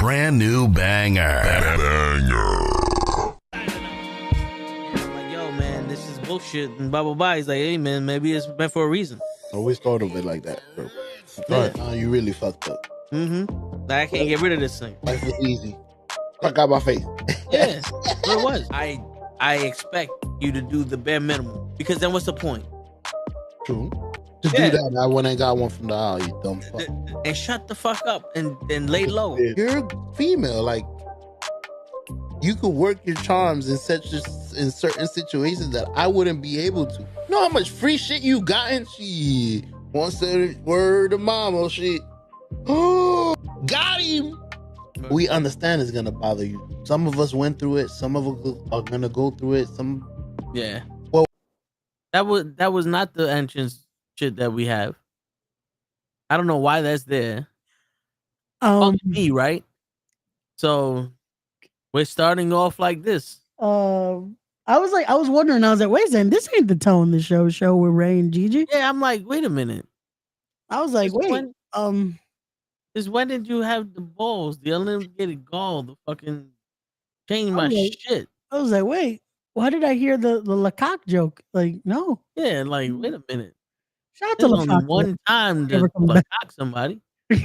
Brand new banger. I'm like, yo, man, this is bullshit. And blah, blah, blah. He's like, hey, man, maybe it's meant for a reason. Always thought of it like that, bro. Yeah. Now you really fucked up. Mm-hmm. Like, I can't get rid of this thing. Life was easy. Fuck out my face. Yeah, what it was. I expect you to do the bare minimum. Because then what's the point? True. To Yeah. do that, I went and got one from the aisle, you dumb fuck. And shut the fuck up and lay low. You're female, like you could work your charms in certain situations that I wouldn't be able to. You know how much free shit you gotten? She wants to word to mama shit. Oh, got him. We understand it's gonna bother you. Some of us went through it. Some of us are gonna go through it. Some, Yeah. Well, that was not the entrance shit that we have. I don't know why that's there. Me, right? So we're starting off like this. I was wondering. I was like, wait a second, this ain't the Tone the Show with Ray and Gigi. Yeah, I'm like, wait a minute. I was like, wait, when did you have the balls, the unlimited gall, to fucking change my shit? I was like, wait, why did I hear the Lecoq joke? Like, no. Yeah, like, wait a minute. Shout out to There's only Lecoq. one time to Lecoq somebody. And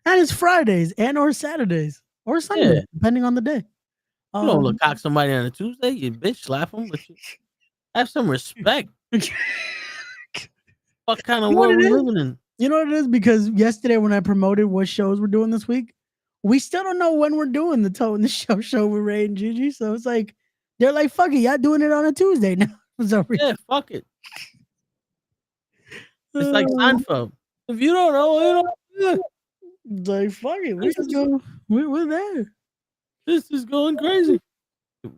it's Fridays and or Saturdays or Sunday, Yeah. depending on the day. You don't Lecoq somebody on a Tuesday, you bitch, slap them. But you have some respect. What kind of world we living in? You know what it is? Because yesterday when I promoted what shows we're doing this week, we still don't know when we're doing the Tone the Show with Ray and Gigi. So it's like, they're like, fuck it, y'all doing it on a Tuesday now. Yeah, fuck it. It's like Seinfeld. If you don't know, you don't know. It's like, fuck it, we just go, we're there. This is going crazy.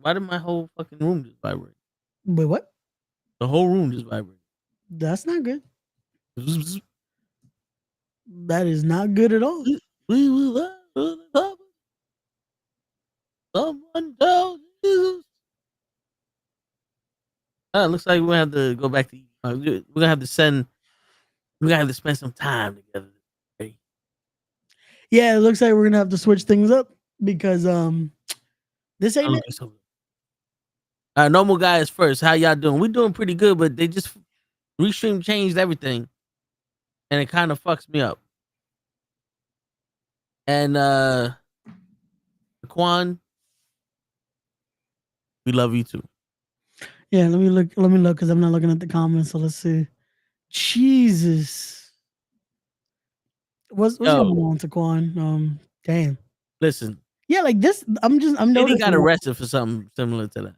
Why did my whole fucking room just vibrate? Wait, what? The whole room just vibrated. That's not good. That is not good at all. Someone tell Jesus. Looks like we're gonna have to go back to. We're gonna have to spend some time together. Yeah, it looks like we're gonna have to switch things up because this ain't it. Normal guys first. How y'all doing? We're doing pretty good, but they just Restream changed everything, and it kind of fucks me up. And Quan, we love you too. Yeah, let me look because I'm not looking at the comments. So let's see. Jesus, what's going on, Taquan? Damn. Listen. Yeah, like this. I'm noticing. He got arrested for something similar to that.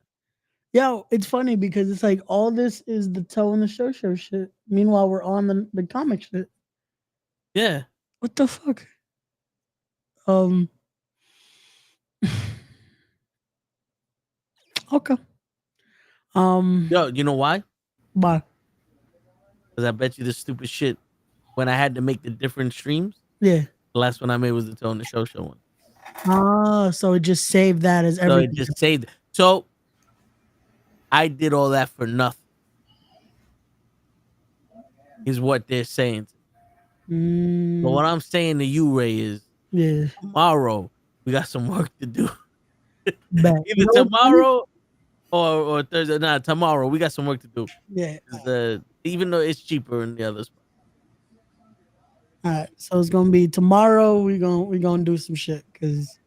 Yo, it's funny because it's like all this is the Tone the Show shit. Meanwhile, we're on the comic shit. Yeah. What the fuck? Okay. Yo, you know why? Why? Because I bet you this stupid shit when I had to make the different streams. Yeah. The last one I made was the Tone the Show one. Oh, so it just saved that as everything. So it just saved it. So I did all that for nothing. Is what they're saying. But what I'm saying to you, Ray, is tomorrow we got some work to do. Either tomorrow or Thursday. Nah, tomorrow we got some work to do. Yeah. Even though it's cheaper in the other spot. All right, so it's gonna be tomorrow. We're gonna do some shit because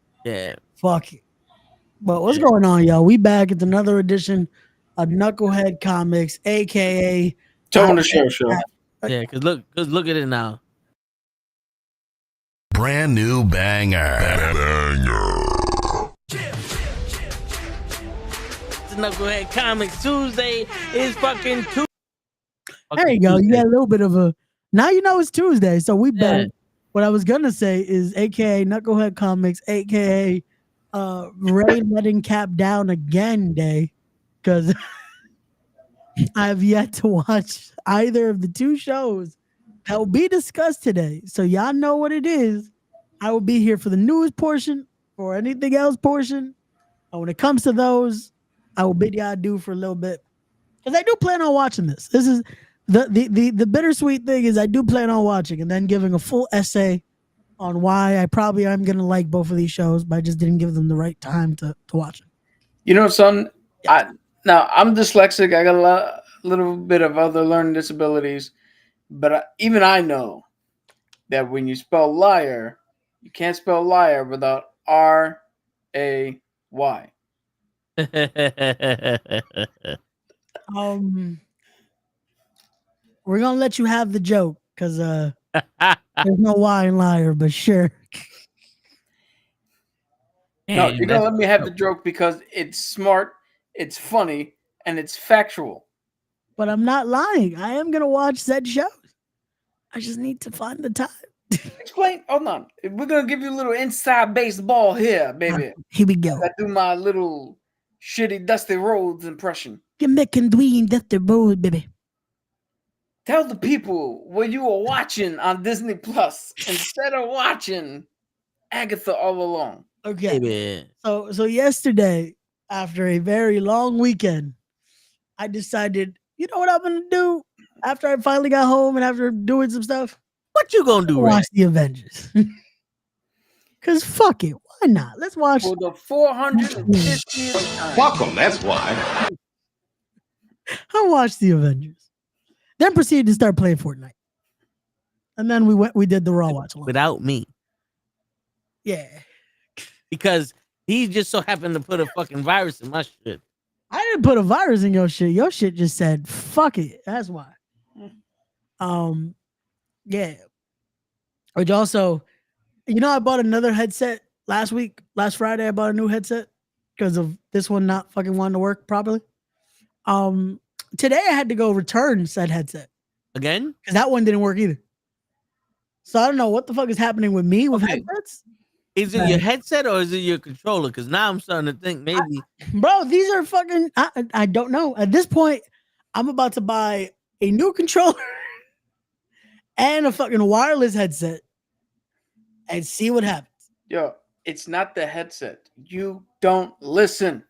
fuck it. But what's going on, y'all? We back at another edition of Nukkle HeDD Comics, aka Tone the Show. Yeah, cause look at it now. Brand new banger. It's Nukkle HeDD Comics Tuesday is fucking Tuesday. There you go. You got a little bit of a. Now you know it's Tuesday, so we better. What I was gonna say is, aka Nukkle HeDD Comics, aka Ray letting Cap down again day, because I've yet to watch either of the two shows that will be discussed today. So y'all know what it is. I will be here for the newest portion or anything else portion. And when it comes to those, I will bid y'all adieu for a little bit because I do plan on watching this. This is the bittersweet thing is I do plan on watching and then giving a full essay on why I probably am gonna like both of these shows, but I just didn't give them the right time to watch it. You know, son. Yeah. I'm dyslexic. I got a little bit of other learning disabilities, but even I know that when you spell liar, you can't spell liar without R-A-Y. We're gonna let you have the joke because there's no Y in liar, but sure. No, you're gonna let me have the joke because it's smart, it's funny, and it's factual. But I'm not lying. I am gonna watch said shows. I just need to find the time. Explain. Hold on. We're gonna give you a little inside baseball here, baby. Here we go. I do my little shitty Dusty Rhodes impression. You're making doing Dusty Rhodes, baby. Tell the people what you were watching on Disney Plus instead of watching Agatha all along. Okay. Baby. So yesterday, after a very long weekend, I decided, you know what I'm gonna do after I finally got home and after doing some stuff? What you gonna do? Watch the Avengers. Cause fuck it, why not? Let's watch for the 450th time. Fuck them, that's why. I watched the Avengers. Then proceeded to start playing Fortnite. And then we did the Raw watch along. Without me. Yeah. Because he just so happened to put a fucking virus in my shit. I didn't put a virus in your shit. Your shit just said, fuck it. That's why. Yeah. Which also, I bought another headset last Friday. I bought a new headset because of this one not fucking wanting to work properly. Today I had to go return said headset. Again? Because that one didn't work either. So I don't know what the fuck is happening with me with headsets. Is it your headset or is it your controller? Because now I'm starting to think maybe. Bro, these are fucking. I don't know. At this point, I'm about to buy a new controller and a fucking wireless headset and see what happens. Yo, it's not the headset. You don't listen.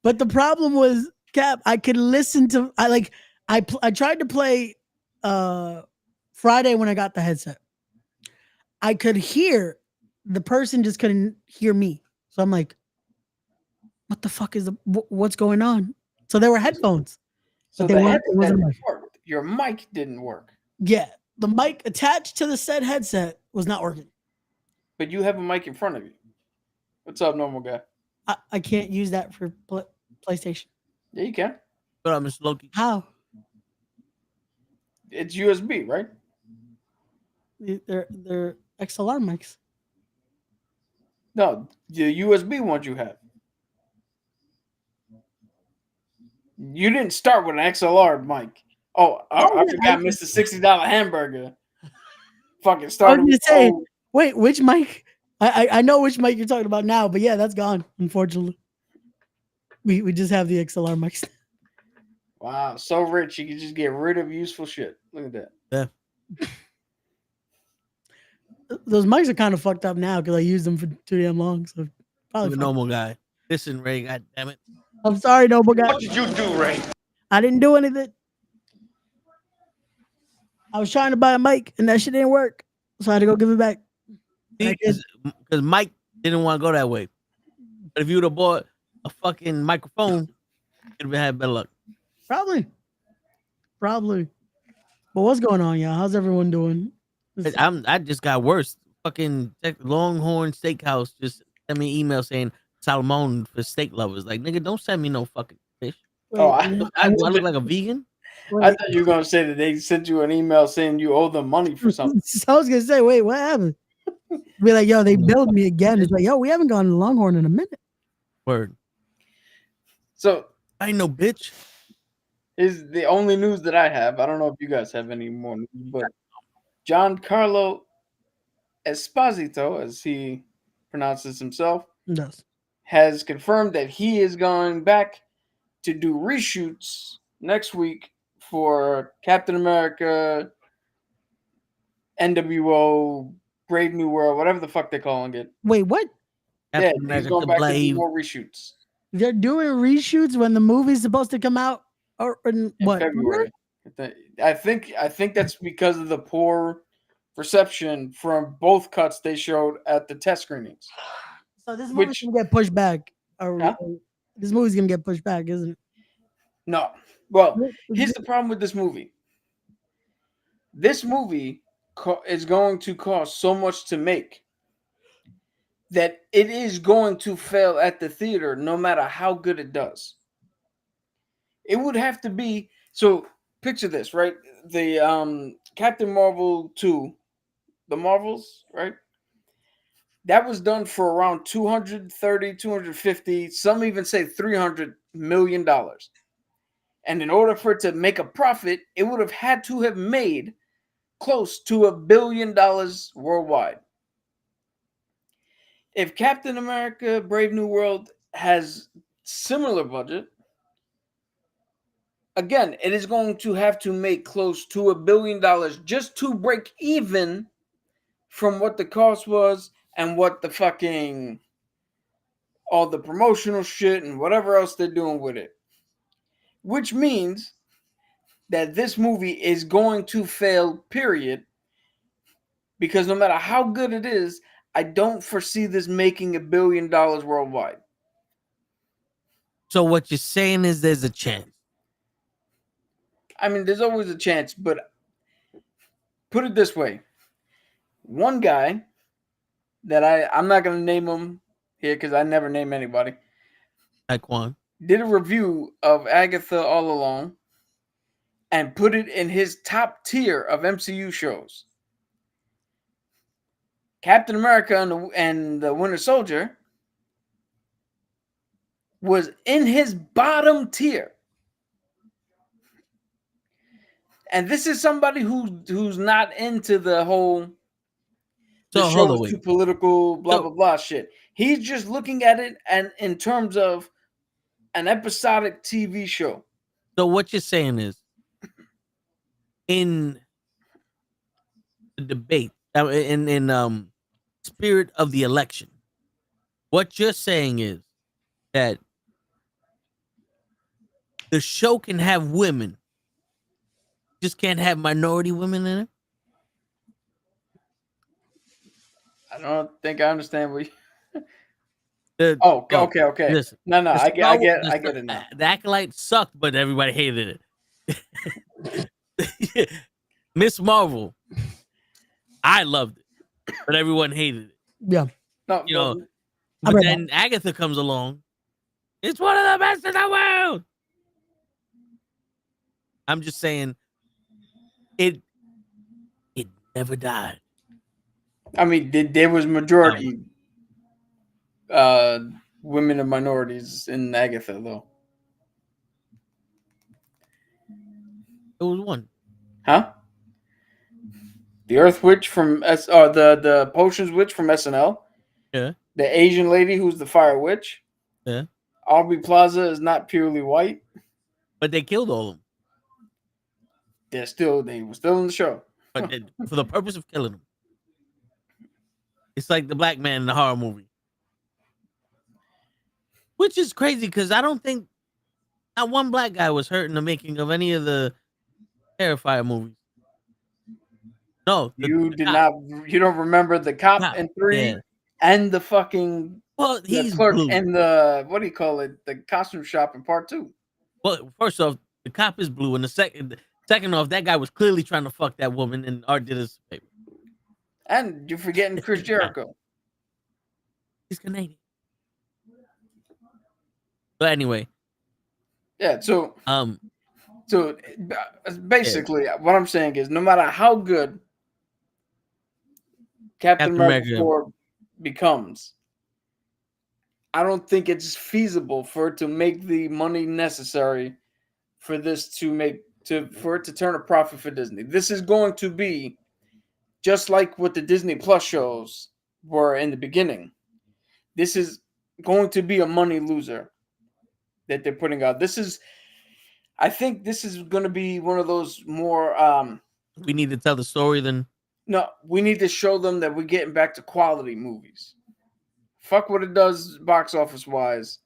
But the problem was, Cap, I could listen to. I tried to play Friday when I got the headset. I could hear the person, just couldn't hear me. So I'm like, what the fuck is what's going on? So there were headphones. So the headset didn't work. Your mic didn't work. Yeah. The mic attached to the said headset was not working. But you have a mic in front of you. What's up, normal guy? I can't use that for PlayStation. Yeah, you can. But I'm just Loki. How? It's USB, right? They're XLR mics. No, the USB ones you have. You didn't start with an XLR mic. Oh, I forgot Mr. $60 hamburger. Fucking started. I was gonna say, wait, which mic? I know which mic you're talking about now, but yeah, that's gone, unfortunately. We just have the XLR mics. Wow, so rich you can just get rid of useful shit. Look at that. Yeah. Those mics are kind of fucked up now because I used them for too damn long. So probably a normal guy. Listen, Ray, God damn it. I'm sorry, noble guy. What did you do, Ray? I didn't do anything. I was trying to buy a mic and that shit didn't work. So I had to go give it back. Because Mike didn't want to go that way. But if you would have bought a fucking microphone, you'd have had better luck. Probably. But what's going on, y'all? How's everyone doing? I just got worse. Fucking Longhorn Steakhouse just sent me an email saying Salmon for steak lovers. Like, nigga, don't send me no fucking fish. Wait, I look like a vegan? I thought you were going to say that they sent you an email saying you owe them money for something. I was going to say, wait, what happened? Be like, yo, they billed me again. It's like, yo, we haven't gone to Longhorn in a minute. Word. So, I ain't no bitch. Is the only news that I have. I don't know if you guys have any more news, but Giancarlo Esposito, as he pronounces himself, has confirmed that he is going back to do reshoots next week for Captain America, NWO, Brave New World, whatever the fuck they're calling it. Wait, what? Yeah, he's going back to do more reshoots. They're doing reshoots when the movie's supposed to come out in what? February. I think that's because of the poor reception from both cuts they showed at the test screenings. So this movie's gonna get pushed back. This movie's gonna get pushed back, isn't it? No. Well, here's the problem with this movie. This movie is going to cost so much to make that it is going to fail at the theater no matter how good it does. It would have to be, so picture this, right? The Captain Marvel 2, the Marvels, right? That was done for around 230, 250, some even say $300 million. And in order for it to make a profit, it would have had to have made close to $1 billion worldwide. If Captain America Brave New World has similar budget, again, it is going to have to make close to $1 billion just to break even from what the cost was and what the fucking all the promotional shit and whatever else they're doing with it. Which means that this movie is going to fail, period. Because no matter how good it is, I don't foresee this making $1 billion worldwide. So what you're saying is there's a chance. I mean, there's always a chance, but put it this way. One guy that I'm not going to name him here because I never name anybody. Taekwon did a review of Agatha All Along and put it in his top tier of MCU shows. Captain America and the Winter Soldier was in his bottom tier. And this is somebody who's not into the whole the show is too political, blah, blah, blah shit. He's just looking at it and in terms of an episodic TV show. So what you're saying is, in the debate, in spirit of the election, what you're saying is that the show can have women, just can't have minority women in it? I don't think I understand what you... Okay. Listen, no, I get it now. The Acolyte sucked, but everybody hated it. Miss Marvel, I loved it, but everyone hated it. Yeah. No, but then Agatha comes along. It's one of the best in the world. I'm just saying, it never died. I mean, there was majority women and minorities in Agatha, though. It was one. Huh? The Earth Witch from the Potions Witch from SNL. Yeah. The Asian lady who's the Fire Witch. Yeah. Aubrey Plaza is not purely white. But they killed all of them. They were still in the show. But for the purpose of killing them. It's like the black man in the horror movie. Which is crazy because I don't think not one black guy was hurt in the making of any of the Terrifier movies. No. You don't remember the cop in 3 and the fucking he's clerk blue. And the what do you call it? The costume shop in part 2. Well, first off, the cop is blue, and the second off, that guy was clearly trying to fuck that woman, and Art did his favor. And you're forgetting Chris Jericho. He's Canadian. But anyway. Yeah, so basically what I'm saying is no matter how good Captain America 4 becomes, I don't think it's feasible for it to make the money necessary for this for it to turn a profit for Disney. This is going to be just like what the Disney Plus shows were in the beginning. This is going to be a money loser that they're putting out. I think this is going to be one of those more... we need to tell the story then? No, we need to show them that we're getting back to quality movies. Fuck what it does box office-wise.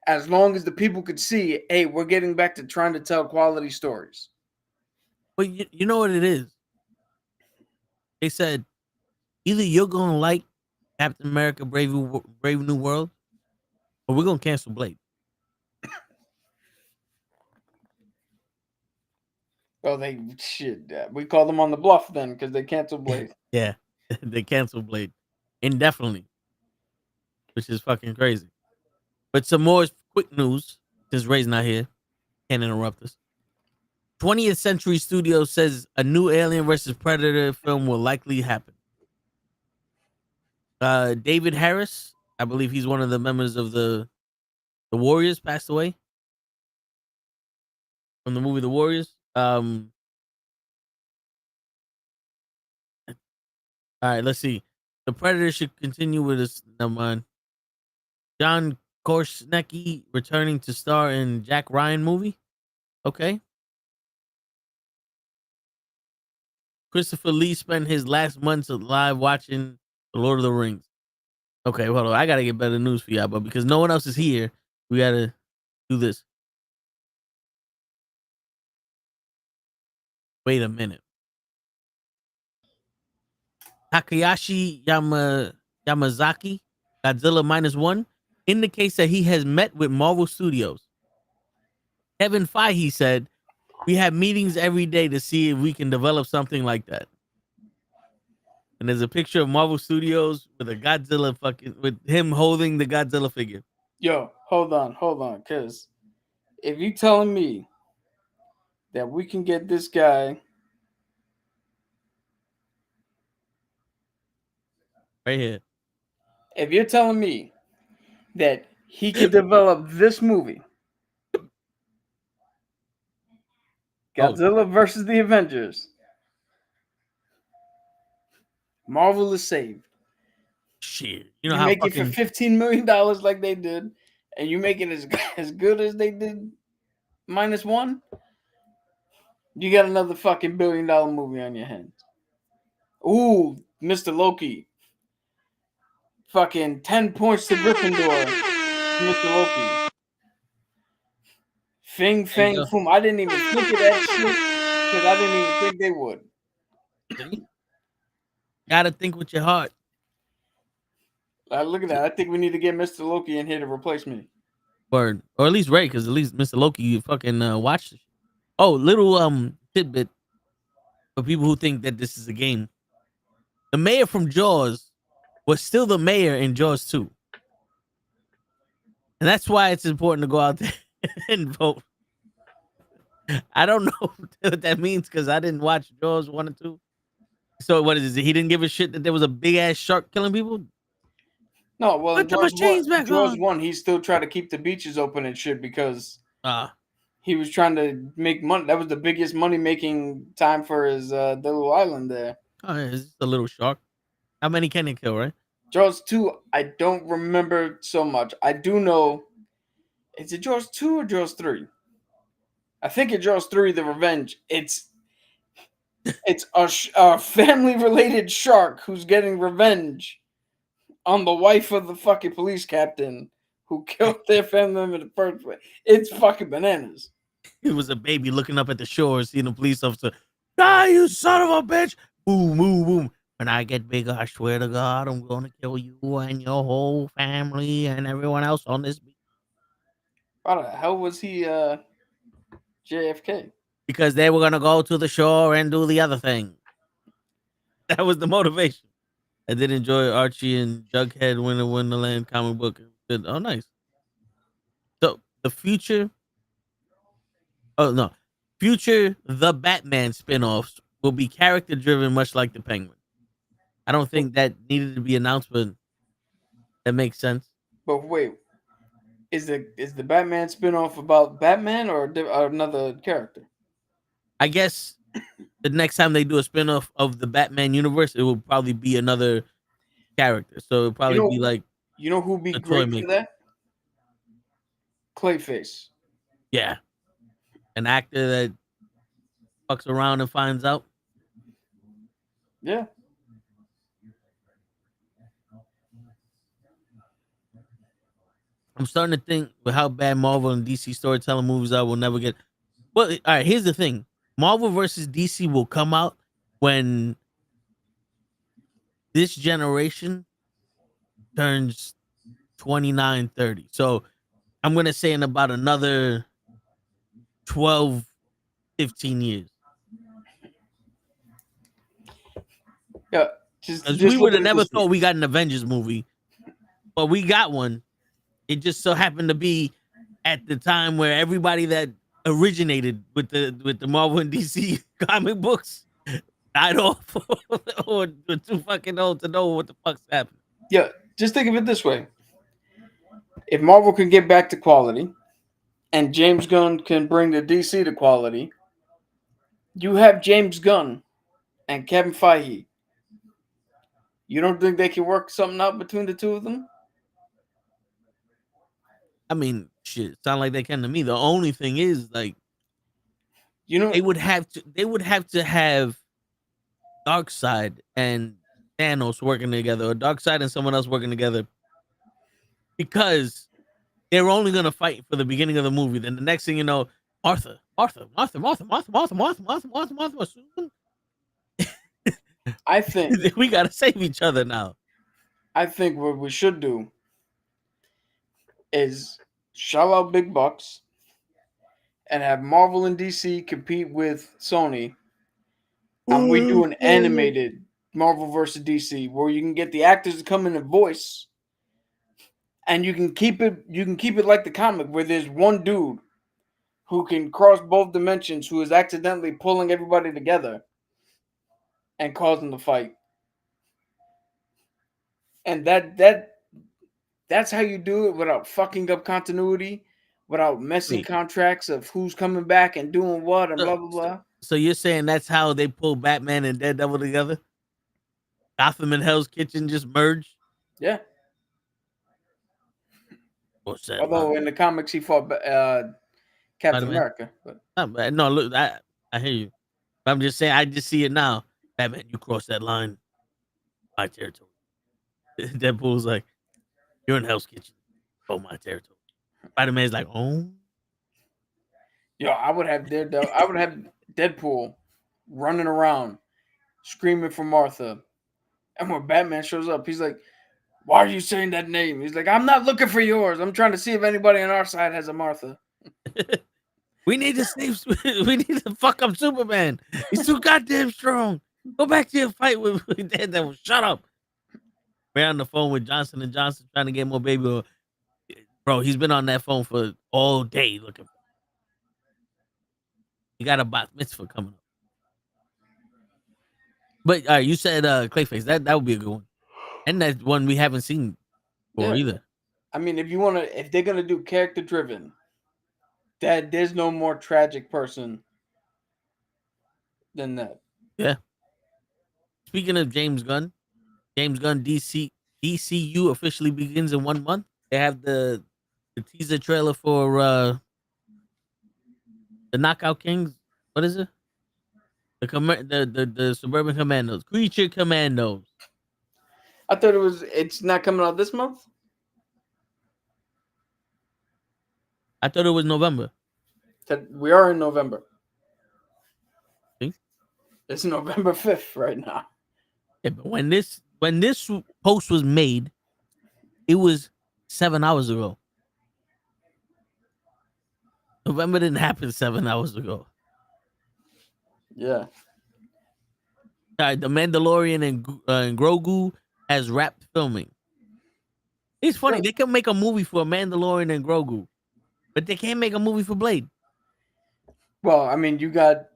As long as the people could see, hey, we're getting back to trying to tell quality stories. But you know what it is? They said either you're gonna like Captain America: Brave New World, or we're gonna cancel Blade. Oh, we called them on the bluff then because they canceled Blade. Yeah, they canceled Blade indefinitely, which is fucking crazy. But some more quick news since Ray's not here, can't interrupt us. 20th Century Studios says a new Alien vs. Predator film will likely happen. David Harris, I believe he's one of the members of the Warriors, passed away from the movie The Warriors. All right, let's see. The Predator should continue with his. Never mind. John Korsnecki returning to star in Jack Ryan movie. Okay. Christopher Lee spent his last months alive watching The Lord of the Rings. Okay, hold on. I gotta get better news for y'all, but because no one else is here, we gotta do this. Wait a minute. Takayashi Yamazaki, Godzilla -1, indicates that he has met with Marvel Studios. Kevin Feige said, "We have meetings every day to see if we can develop something like that." And there's a picture of Marvel Studios with a Godzilla with him holding the Godzilla figure. Yo, hold on, because if you telling me that we can get this guy right here, if you're telling me that he could develop this movie, Godzilla versus the Avengers, Marvel is saved. Shit, you make it for $15 million like they did, and you make it as good as they did -1. You got another fucking $1 billion movie on your hands. Ooh, Mr. Loki. Fucking 10 points to Gryffindor. Mr. Loki. Fing, fang, foom. I didn't even think of that shit because I didn't even think they would. See? Gotta think with your heart. Look at that. I think we need to get Mr. Loki in here to replace me. Word. Or at least Ray, because at least Mr. Loki, you fucking watched it. Oh, little tidbit for people who think that this is a game. The mayor from Jaws was still the mayor in Jaws 2. And that's why it's important to go out there and vote. I don't know what that means because I didn't watch Jaws 1 and 2. So what is it? He didn't give a shit that there was a big ass shark killing people? No, well, in Jaws 1, he still tried to keep the beaches open and shit because he was trying to make money. That was the biggest money-making time for his little island there. Oh, yeah, it's just a little shark. How many can it kill, right? Jaws 2, I don't remember so much. I do know, is it Jaws 2 or Jaws 3? I think it's Jaws 3, The Revenge. It's a family-related shark who's getting revenge on the wife of the fucking police captain who killed their family member in the first place. It's fucking bananas. It was a baby looking up at the shore, seeing a police officer. Die, you son of a bitch! Boom, boom, boom. When I get bigger, I swear to God, I'm going to kill you and your whole family and everyone else on this beach. Why the hell was he JFK? Because they were going to go to the shore and do the other thing. That was the motivation. I did enjoy Archie and Jughead Winter Wonderland comic book. Oh, nice. So the future. Oh, no. Future The Batman spinoffs will be character driven, much like the Penguin. I don't think that needed to be announced, but that makes sense. But wait, is the Batman spinoff about Batman or another character? I guess the next time they do a spinoff of the Batman universe, it will probably be another character. So it'll probably be like, you know who'd be great for that? Clayface. Yeah, an actor that fucks around and finds out. Yeah. I'm starting to think with how bad Marvel and DC storytelling movies are, we'll never get. Well, all right. Here's the thing: Marvel versus DC will come out when this generation turns 29, 30. So I'm going to say in about another 12, 15 years. Yeah. We would have never thought we got an Avengers movie, but we got one. It just so happened to be at the time where everybody that originated with the Marvel and DC comic books died off or were too fucking old to know what the fuck's happening. Yeah, just think of it this way. If Marvel can get back to quality and James Gunn can bring the DC to quality, you have James Gunn and Kevin Feige. You don't think they can work something out between the two of them? I mean, shit, sound like they can to me. The only thing is, like, they would have to have Darkseid and Thanos working together, or Darkseid and someone else working together, because they're only gonna fight for the beginning of the movie. Then the next thing you know, Martha. I think we gotta save each other now. I think what we should do is shell out big bucks and have Marvel and DC compete with Sony, and we do an animated Marvel versus DC where you can get the actors to come in and voice, and you can keep it like the comic where there's one dude who can cross both dimensions who is accidentally pulling everybody together and causing the fight. And that's how you do it without fucking up continuity, without messing contracts of who's coming back and doing what and blah blah blah. So you're saying that's how they pull Batman and Daredevil together? Gotham and Hell's Kitchen just merged? Yeah. What's that? Although in the comics he fought Captain America. But. No, look, I hear you. I'm just saying, I just see it now. Batman, you cross that line, my territory. Deadpool's like, you're in Hell's Kitchen, oh my territory. Spider-Man's like, oh. Yo, I would have Deadpool running around, screaming for Martha. And when Batman shows up, he's like, why are you saying that name? He's like, I'm not looking for yours. I'm trying to see if anybody on our side has a Martha. We need to fuck up Superman. He's too goddamn strong. Go back to your fight with Daredevil. Shut up. We're on the phone with Johnson & Johnson trying to get more baby oil. Bro, he's been on that phone for all day looking for. He got a bat mitzvah coming up. But you said Clayface. That would be a good one. And that's one we haven't seen before either. I mean, if they're gonna do character driven, that there's no more tragic person than that. Yeah. Speaking of James Gunn DCU officially begins in 1 month. They have the teaser trailer for the Knockout Kings. What is it? The Suburban Commandos, Creature Commandos. I thought it's not coming out this month. I thought it was November. We are in November. See? It's November 5th right now. Yeah, but when this post was made, it was 7 hours ago. November didn't happen 7 hours ago. Yeah. The Mandalorian and Grogu has wrapped filming. It's funny. They can make a movie for Mandalorian and Grogu, but they can't make a movie for Blade. Well, I mean, you got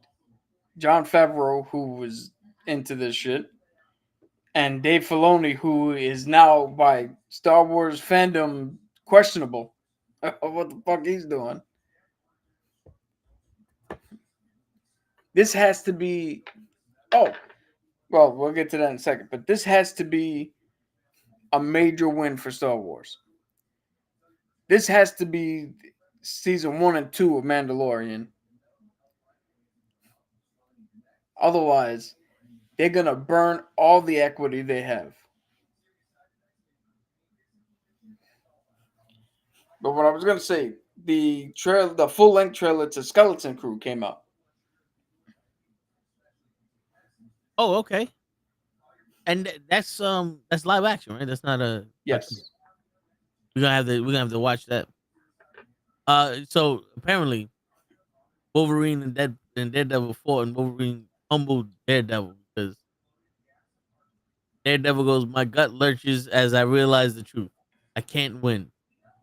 Jon Favreau, who was into this shit, and Dave Filoni, who is now by Star Wars fandom questionable of what the fuck he's doing. This has to be. Oh, well, we'll get to that in a second, but this has to be a major win for Star Wars. This has to be season 1 and 2 of Mandalorian. Otherwise, they're going to burn all the equity they have. But what I was going to say, the full-length trailer to Skeleton Crew came out. Oh, okay. And that's live action, right? That's not a Yes. We're gonna have to watch that. So apparently Wolverine and Daredevil fought, and Wolverine humbled Daredevil because Daredevil goes, "My gut lurches as I realize the truth. I can't win.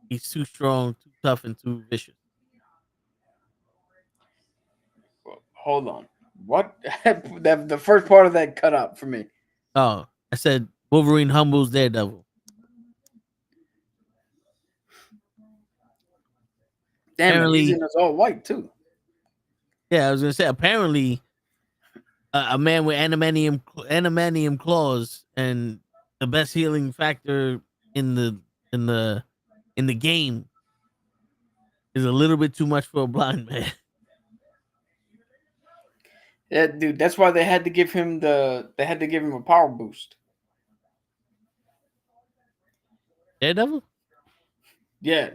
He's too strong, too tough, and too vicious." Hold on. What? The first part of that cut out for me. Oh, I said Wolverine humbles Daredevil. Damn, Apparently, he's in his all white too. Yeah, I was gonna say apparently a man with animanium claws and the best healing factor in the in the in the game is a little bit too much for a blind man. Yeah, dude, that's why they had to give him a power boost. Daredevil? Yeah.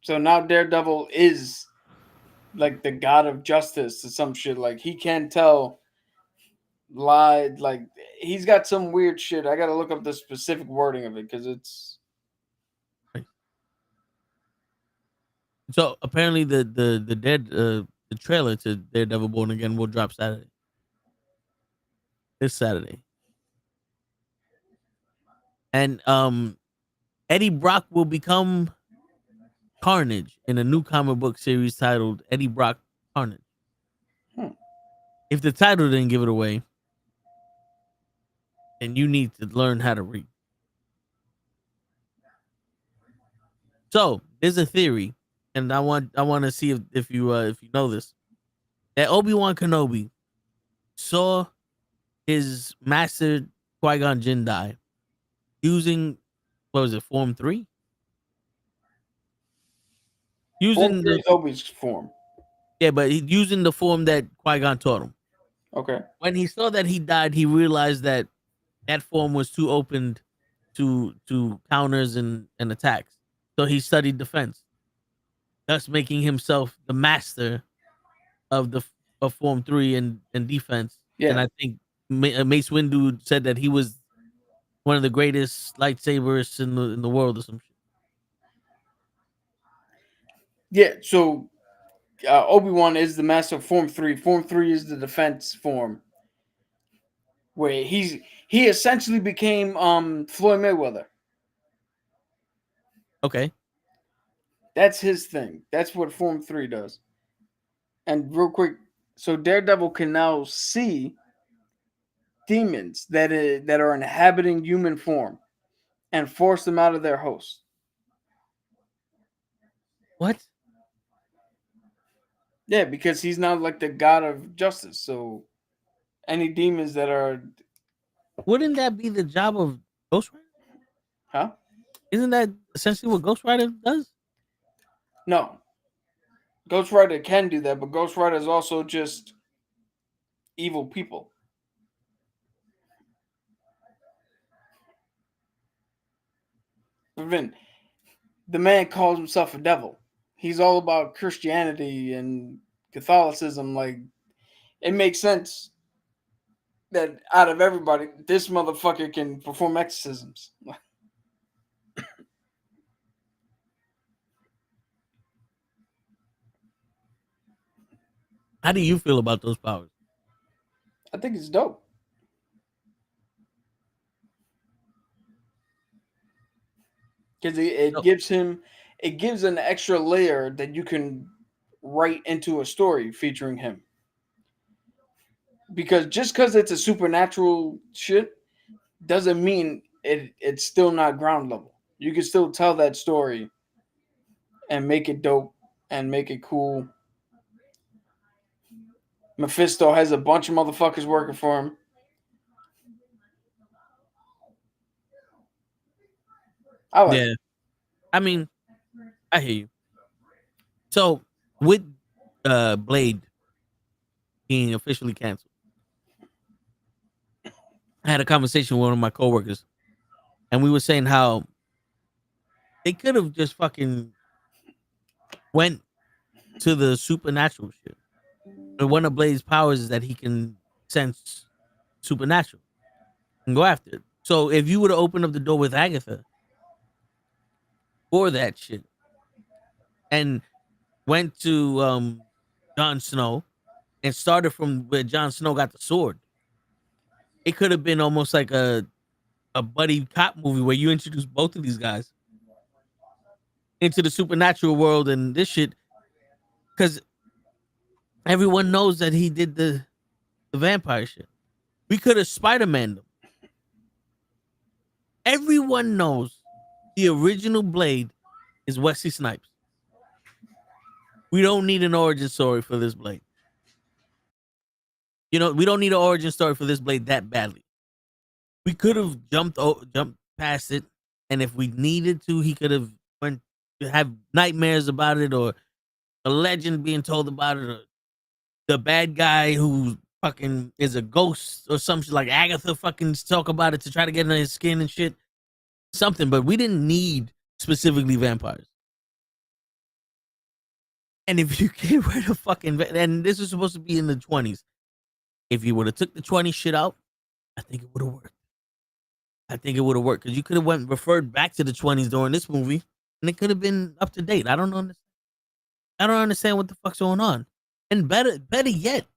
So now Daredevil is like the god of justice or some shit. Like he can tell lied. Like he's got some weird shit. I gotta look up the specific wording of it because it's. So apparently the trailer to Daredevil Born Again will drop Saturday. This Saturday. And Eddie Brock will become Carnage in a new comic book series titled Eddie Brock Carnage. If the title didn't give it away, then you need to learn how to read. So there's a theory, and I want to see if you know this, that Obi-Wan Kenobi saw his master Qui-Gon Jinn die using, what was it, Form 3? Using the Obi's form. Yeah, but using the form that Qui-Gon taught him. Okay. When he saw that he died, he realized that form was too open to counters and attacks. So he studied defense, thus making himself the master of Form 3 and defense. Yeah. And I think Mace Windu said that he was one of the greatest lightsabers in the world or some shit. Yeah, so Obi-Wan is the master of Form 3. Form 3 is the defense form. Where he essentially became Floyd Mayweather. Okay. That's his thing. That's what Form 3 does. And real quick, so Daredevil can now see demons that are inhabiting human form and force them out of their host. What? Yeah, because he's now like the god of justice. So any demons that are... Wouldn't that be the job of Ghost Rider? Huh? Isn't that essentially what Ghost Rider does? No. Ghost Rider can do that, but Ghost Rider is also just evil people. But then, the man calls himself a devil. He's all about Christianity and Catholicism. Like, it makes sense that out of everybody, this motherfucker can perform exorcisms. How do you feel about those powers? I think it's dope. Because it gives an extra layer that you can write into a story featuring him. Because just because it's a supernatural shit doesn't mean it's still not ground level. You can still tell that story and make it dope and make it cool. Mephisto has a bunch of motherfuckers working for him. I like it. I mean, I hear you. So with Blade being officially canceled, I had a conversation with one of my coworkers, and we were saying how they could have just fucking went to the supernatural shit. And one of Blade's powers is that he can sense supernatural. and go after it. So if you would have opened up the door with Agatha for that shit and went to Jon Snow and started from where Jon Snow got the sword, it could have been almost like a buddy cop movie where you introduce both of these guys into the supernatural world and this shit, because everyone knows that he did the vampire shit. We could have Spider-Man them. Everyone knows the original Blade is Wesley Snipes. We don't need an origin story for this Blade. You know, we don't need an origin story for this Blade that badly. We could have jumped past it, and if we needed to, he could have went to have nightmares about it, or a legend being told about it, or the bad guy who fucking is a ghost or something like Agatha fucking talk about it to try to get under his skin and shit. Something, but we didn't need specifically vampires. And if you get rid of fucking, and this is supposed to be in the 20s, if you would have took the 20 shit out, I think it would have worked. I think it would have worked because you could have referred back to the 20s during this movie, and it could have been up to date. I don't understand what the fuck's going on. And better yet,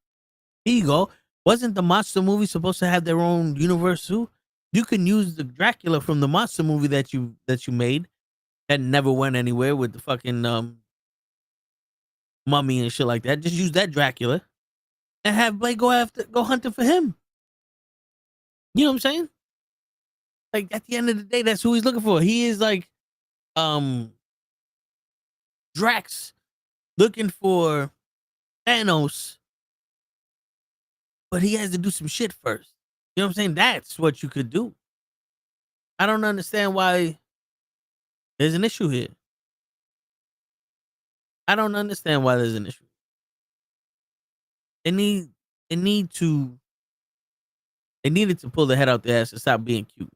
here you go. Wasn't the monster movie supposed to have their own universe too? You can use the Dracula from the monster movie that you made that never went anywhere with the fucking mummy and shit like that. Just use that Dracula and have Blade go hunting for him. You know what I'm saying? Like at the end of the day, that's who he's looking for. He is like Drax looking for Thanos, but he has to do some shit first. You know what I'm saying? That's what you could do. I don't understand why there's an issue here. I don't understand why there's an issue. They needed to pull the head out their ass and stop being cute.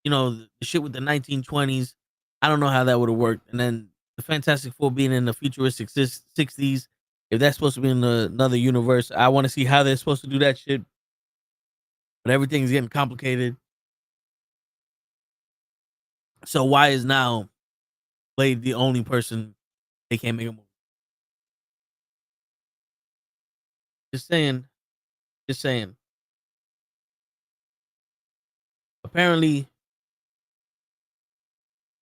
You know, the shit with the 1920s, I don't know how that would have worked. And then the Fantastic Four being in the futuristic 60s, if that's supposed to be in another universe, I want to see how they're supposed to do that shit. But everything's getting complicated. So why is now Blade the only person they can't make a movie? Just saying. Apparently,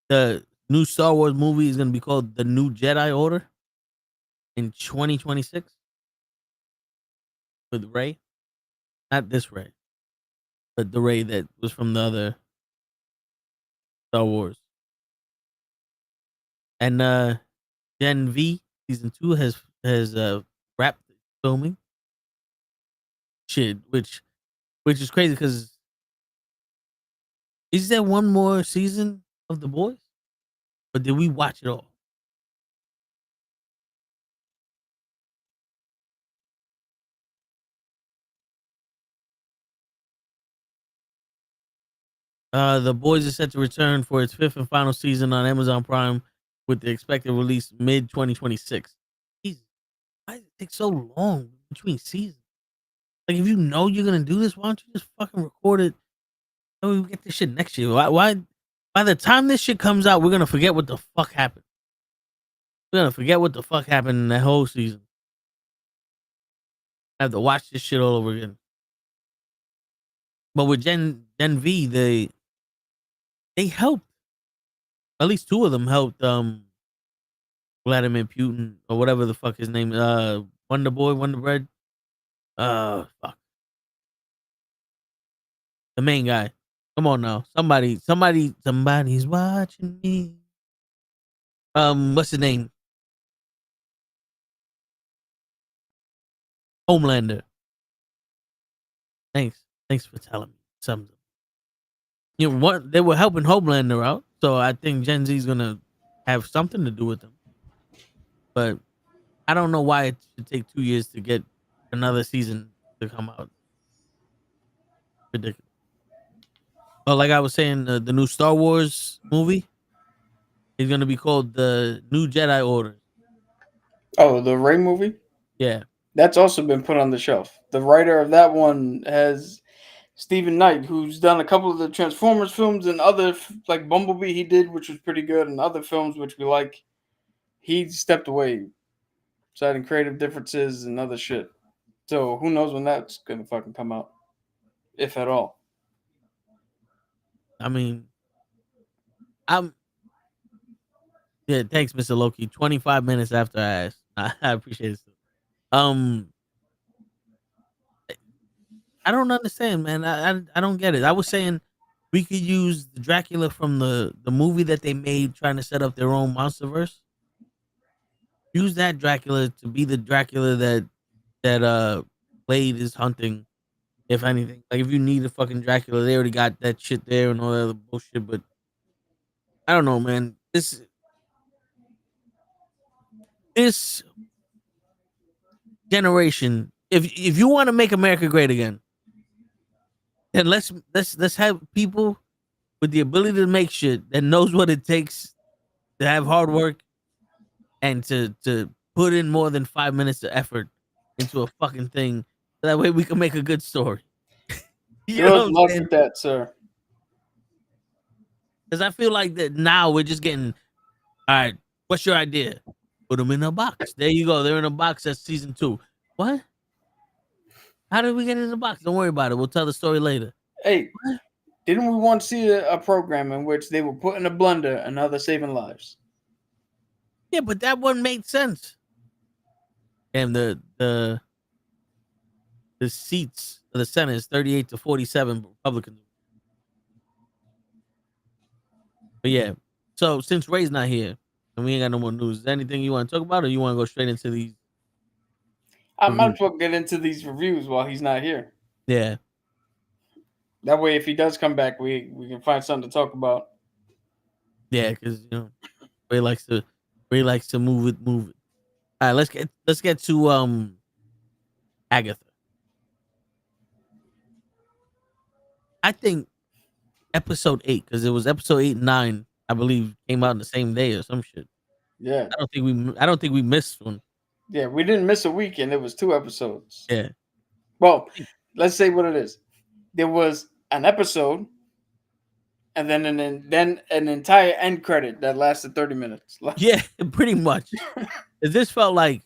the new Star Wars movie is going to be called The New Jedi Order in 2026 with Rey. Not this Rey, but the Rey that was from the other Star Wars. And Gen V season 2 has wrapped filming. Shit, which is crazy because is there one more season of The Boys? Or did we watch it all? The Boys is set to return for its 5th and final season on Amazon Prime with the expected release mid-2026. Jesus, why does it take so long between seasons? Like, if you know you're going to do this, why don't you just fucking record it and we get this shit next year? Why? By the time this shit comes out, we're going to forget what the fuck happened. We're going to forget what the fuck happened in that whole season. I have to watch this shit all over again. But with Gen V, they helped. At least 2 of them helped Vladimir Putin or whatever the fuck his name is. Wonder Boy, Wonder Bread. Fuck. The main guy. Come on now. Somebody's watching me. What's his name? Homelander. Thanks for telling me something. You know what? They were helping Homelander out, so I think Gen Z is gonna have something to do with them. But I don't know why it should take 2 years to get another season to come out. Ridiculous. But like I was saying, the new Star Wars movie is gonna be called The New Jedi Order. Oh, the Rey movie? Yeah. That's also been put on the shelf. The writer of that one has Stephen Knight, who's done a couple of the Transformers films and other, like Bumblebee he did, which was pretty good, and other films which we like, he stepped away, citing creative differences and other shit. So who knows when that's gonna fucking come out, if at all. I mean, yeah, thanks, Mr. Loki. 25 minutes after I asked. I appreciate it. I don't understand, man. I don't get it. I was saying we could use the Dracula from the movie that they made trying to set up their own monsterverse. Use that Dracula to be the Dracula that Blade is hunting. If anything, like if you need a fucking Dracula, they already got that shit there and all that other bullshit. But I don't know, man. This generation, if you want to make America great again, then let's have people with the ability to make shit that knows what it takes to have hard work and to put in more than 5 minutes of effort into a fucking thing. So that way we can make a good story. Good luck with that, sir. Because I feel like that now we're just getting, all right, what's your idea? Put them in a box. There you go. They're in a box. That's season 2. What? How did we get in the box? Don't worry about it. We'll tell the story later. Hey, didn't we once see a program in which they were put in a blender and now they're saving lives? Yeah, but that one made sense. And the seats of the Senate is 38 to 47 Republicans. But yeah, so since Ray's not here and we ain't got no more news, is there anything you want to talk about, or you want to go straight into these? I might as well get into these reviews while he's not here. Yeah. That way, if he does come back, we can find something to talk about. Yeah, because Ray likes to move it. All right, let's get to Agatha. I think episode 8, because it was episode 8 and 9, I believe, came out in the same day or some shit. Yeah, I don't think we missed one. Yeah, we didn't miss a week, and it was 2 episodes. Yeah. Well, let's say what it is. There was an episode, and then an entire end credit that lasted 30 minutes. Yeah, pretty much. This felt like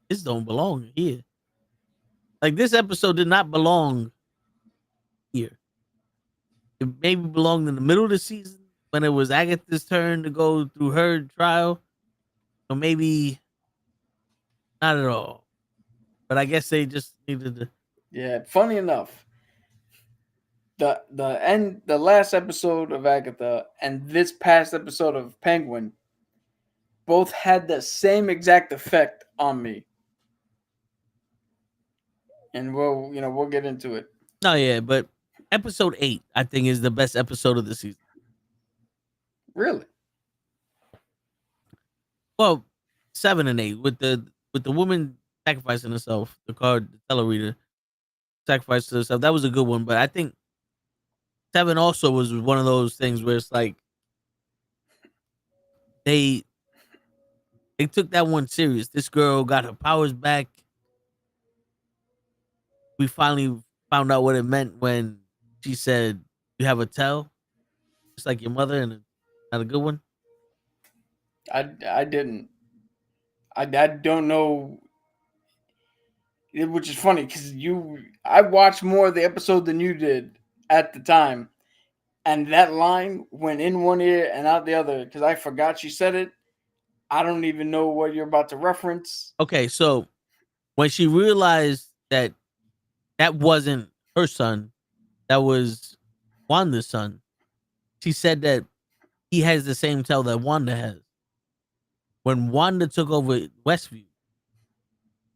this don't belong here. Like, this episode did not belong here. It maybe belonged in the middle of the season when it was Agatha's turn to go through her trial. Or maybe not at all. But I guess they just needed to. Yeah, funny enough, the last episode of Agatha and this past episode of Penguin both had the same exact effect on me. And we'll get into it. No, yeah, but episode 8, I think, is the best episode of the season. Really? Well, 7 and 8 with the woman sacrificing herself, the telereader sacrificed herself. That was a good one, but I think 7 also was one of those things where it's like they took that one serious. This girl got her powers back. We finally found out what it meant when she said, "You have a tell, just like your mother," and not a good one. I didn't. I don't know. Which is funny because I watched more of the episode than you did at the time, and that line went in one ear and out the other because I forgot she said it. I don't even know what you're about to reference. Okay, so when she realized that wasn't her son, that was Wanda's son, she said that he has the same tell that Wanda has. When Wanda took over Westview,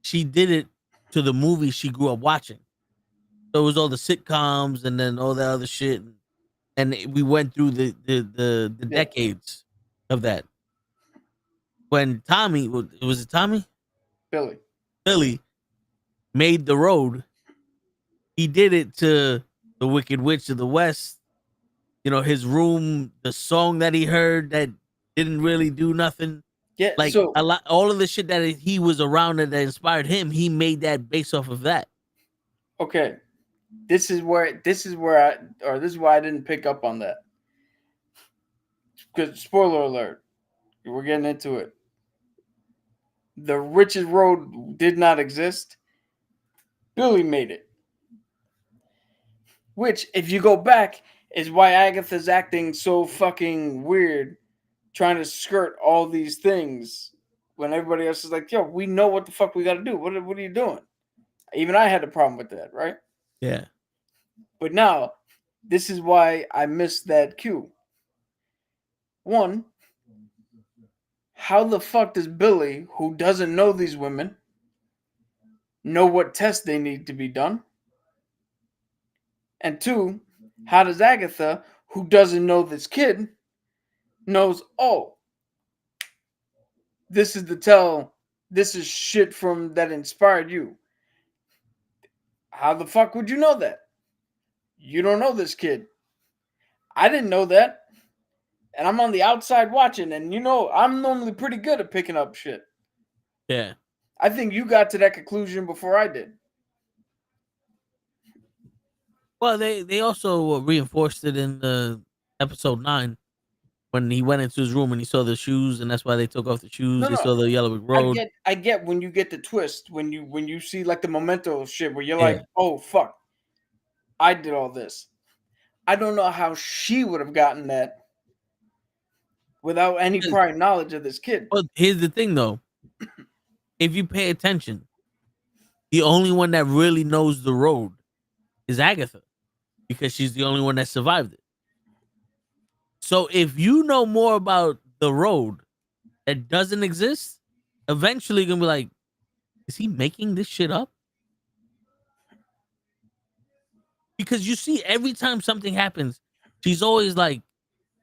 she did it to the movie she grew up watching. So it was all the sitcoms and then all that other shit, and we went through the decades of that. When Tommy, was it Tommy? Billy made the road. He did it to the Wicked Witch of the West. His room, the song that he heard that didn't really do nothing. Yeah, Like so a lot, all of the shit that he was around and that inspired him, he made that based off of that. okay, this is why I didn't pick up on that. Because spoiler alert, we're getting into it. The richest road did not exist. Billy made it. Which, if you go back, is why Agatha's acting so fucking weird, trying to skirt all these things when everybody else is like, yo, we know what the fuck we got to do. What are you doing? Even I had a problem with that, right? Yeah. But now, this is why I missed that cue. One, how the fuck does Billy, who doesn't know these women, know what tests they need to be done? And two, how does Agatha, who doesn't know this kid, knows, oh, this is shit from that inspired you? How the fuck would you know that? You don't know this kid. I didn't know that. And I'm on the outside watching, and I'm normally pretty good at picking up shit. Yeah. I think you got to that conclusion before I did. Well, they also reinforced it in the episode 9 when he went into his room and he saw the shoes, and that's why they took off the shoes. They saw the yellow brick road. I get when you get the twist, when you see like the memento shit where you're like, oh fuck, I did all this. I don't know how she would have gotten that without any prior knowledge of this kid. Well, here's the thing though. If you pay attention, the only one that really knows the road is Agatha, because she's the only one that survived it. So if you know more about the road that doesn't exist, eventually you're gonna be like, is he making this shit up? Because you see, every time something happens, she's always like,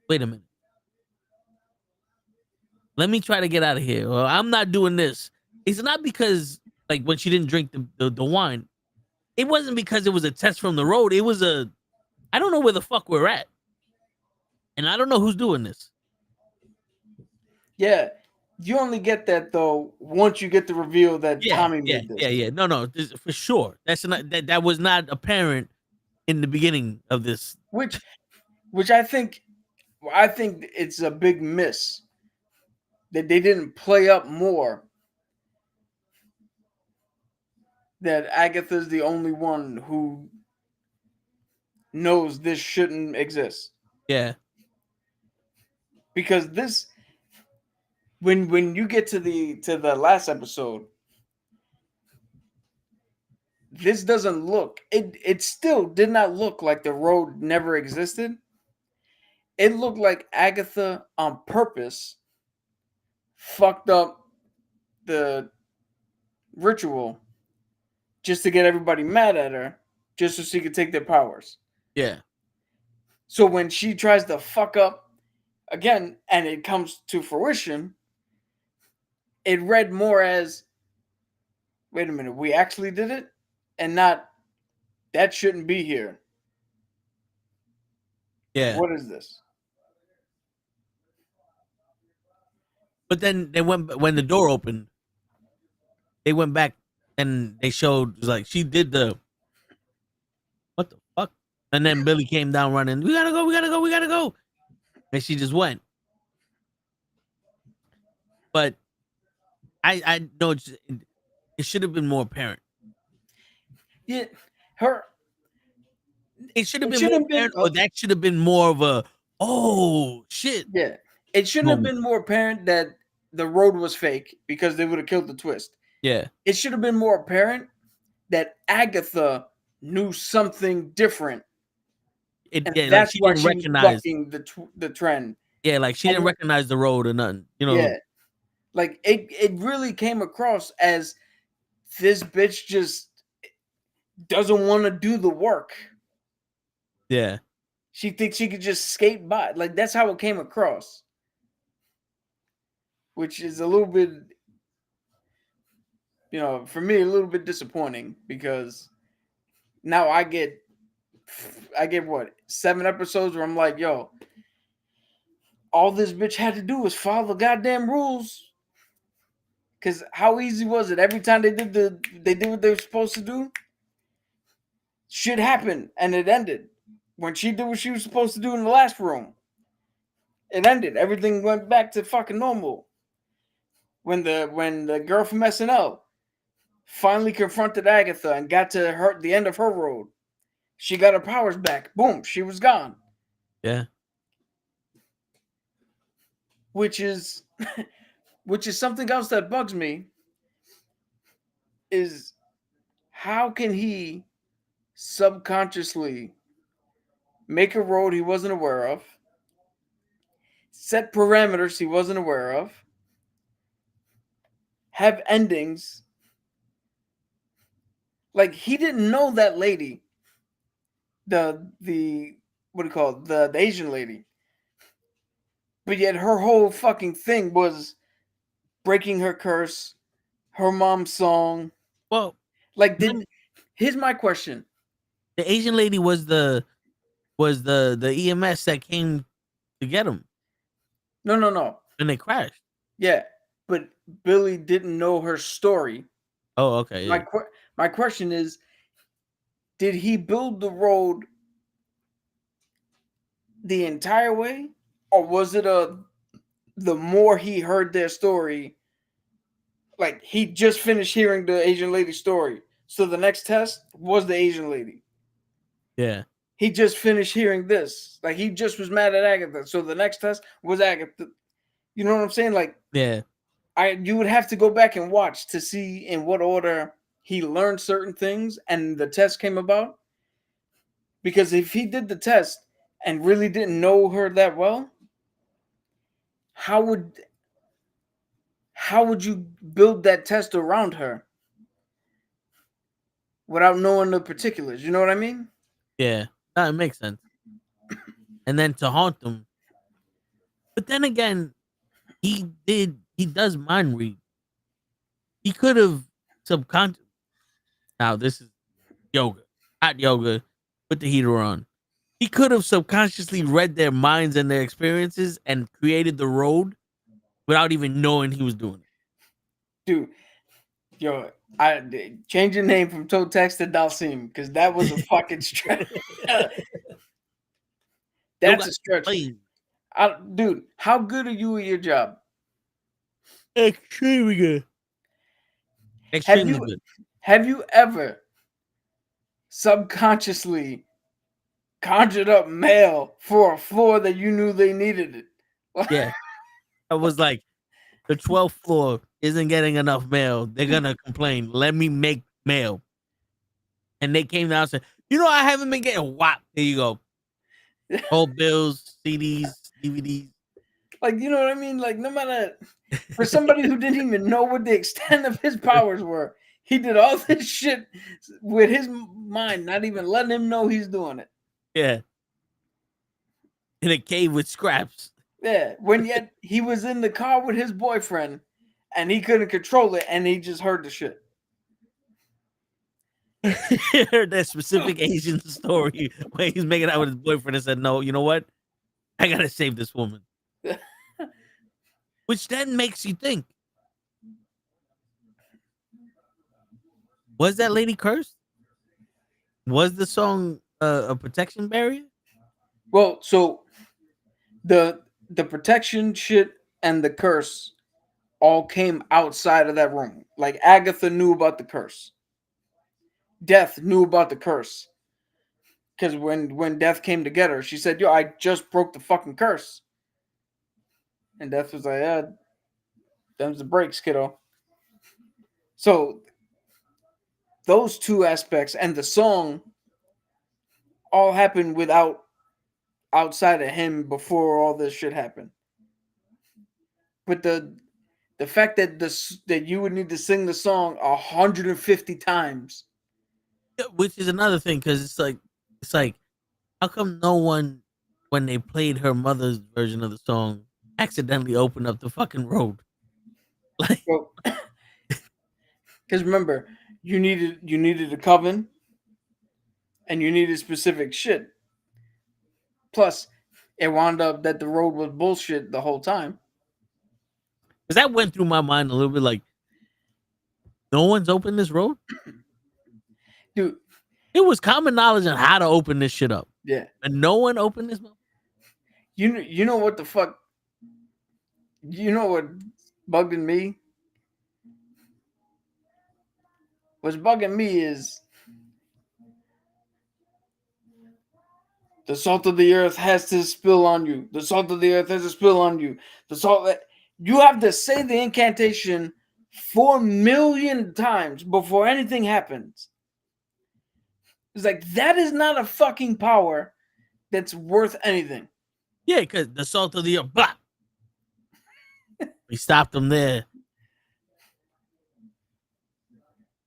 wait a minute. Let me try to get out of here. Or I'm not doing this. It's not because, like, when she didn't drink the wine, it wasn't because it was a test from the road. It was I don't know where the fuck we're at. And I don't know who's doing this. Yeah. You only get that though once you get the reveal that Tommy made this. Yeah. No, for sure. That was not apparent in the beginning of this. Which I think it's a big miss that they didn't play up more. That Agatha's the only one who knows this shouldn't exist. Yeah. Because this, when you get to the last episode, this doesn't look, it still did not look like the road never existed. It looked like Agatha on purpose fucked up the ritual just to get everybody mad at her, just so she could take their powers. Yeah. So when she tries to fuck up again and it comes to fruition, it read more as, wait a minute, we actually did it? And not, that shouldn't be here. Yeah. What is this? But then when the door opened, they went back and they showed, like, she did what the fuck? And then Billy came down running, we gotta go. And she just went. But I know it should have been more apparent. Yeah, it should have been more apparent, or that should have been more of a, oh shit. Yeah, it shouldn't have been more apparent that the road was fake because they would have killed the twist. Yeah, it should have been more apparent that Agatha knew something different. That's why she was bucking the trend. Yeah, like she didn't recognize the road or nothing. Yeah, like it really came across as this bitch just doesn't want to do the work. Yeah, she thinks she could just skate by. Like that's how it came across, which is a little bit, for me, a little bit disappointing because now I get what, 7 episodes where I'm like, yo, all this bitch had to do was follow the goddamn rules Because how easy was it? Every time they did what they were supposed to do, shit happened and it ended. When she did what she was supposed to do in the last room, it ended. Everything went back to fucking normal. When the girl from SNL finally confronted Agatha and got to the end of her road, she got her powers back. Boom, she was gone. Yeah. Which is something else that bugs me. Is how can he subconsciously make a road he wasn't aware of, set parameters he wasn't aware of, have endings. Like, he didn't know that lady, the what do you call it, the Asian lady, but yet her whole fucking thing was breaking her curse, her mom's song. Well, like, here's my question: the Asian lady was the EMS that came to get him. No. And they crashed. Yeah, but Billy didn't know her story. Oh, okay. Yeah. My question is, did he build the road the entire way, or was it the more he heard their story, like he just finished hearing the Asian lady story, so the next test was the Asian lady? Yeah. He just finished hearing this, like he just was mad at Agatha, so the next test was Agatha. You know what I'm saying? Like, yeah, you would have to go back and watch to see in what order he learned certain things and the test came about. Because if he did the test and really didn't know her that well, how would you build that test around her without knowing the particulars? You know what I mean? Yeah, that makes sense. And then to haunt them. But then again, he does mind read. He could have subconscious. Now this is yoga, hot yoga. Put the heater on. He could have subconsciously read their minds and their experiences and created the road without even knowing he was doing it. Dude, I change your name from Totex to Dalsim because that was a fucking stretch. That's a stretch. Dude, how good are you at your job? Extremely good. Extremely good. Have you ever subconsciously conjured up mail for a floor that you knew they needed it? Yeah. I was like, the 12th floor isn't getting enough mail. They're going to complain. Let me make mail. And they came down and said, I haven't been getting whacked. There you go. Old bills, CDs, DVDs. Like, you know what I mean? Like, no matter, for somebody who didn't even know what the extent of his powers were, he did all this shit with his mind, not even letting him know he's doing it. Yeah. In a cave with scraps. Yeah. When yet he was in the car with his boyfriend and he couldn't control it and he just heard the shit. Heard that specific Asian story where he's making out with his boyfriend and said, no, you know what? I got to save this woman. Which then makes you think, was that lady cursed? Was the song a protection barrier? Well, so the protection shit and the curse all came outside of that room. Like, Agatha knew about the curse. Death knew about the curse. Because when Death came to get her, she said, yo, I just broke the fucking curse. And Death was like, yeah, them's the breaks, kiddo. So those two aspects and the song all happened outside of him before all this shit happened. But the fact that you would need to sing the song 150 times, which is another thing, because it's like, how come no one, when they played her mother's version of the song, accidentally opened up the fucking road? Like, because remember, you needed a coven, and you needed specific shit. Plus, it wound up that the road was bullshit the whole time. Because that went through my mind a little bit. Like, No one's opened this road? Dude. It was common knowledge on how to open this shit up. Yeah. And no one opened this. You know what the fuck? You know what bugged me? What's bugging me is the salt of the earth has to spill on you. The salt of the earth has to spill on you. The salt that you have to say the incantation 4 million times before anything happens. It's like that is not a fucking power that's worth anything. Yeah, because the salt of the earth. Blah. We stopped them there.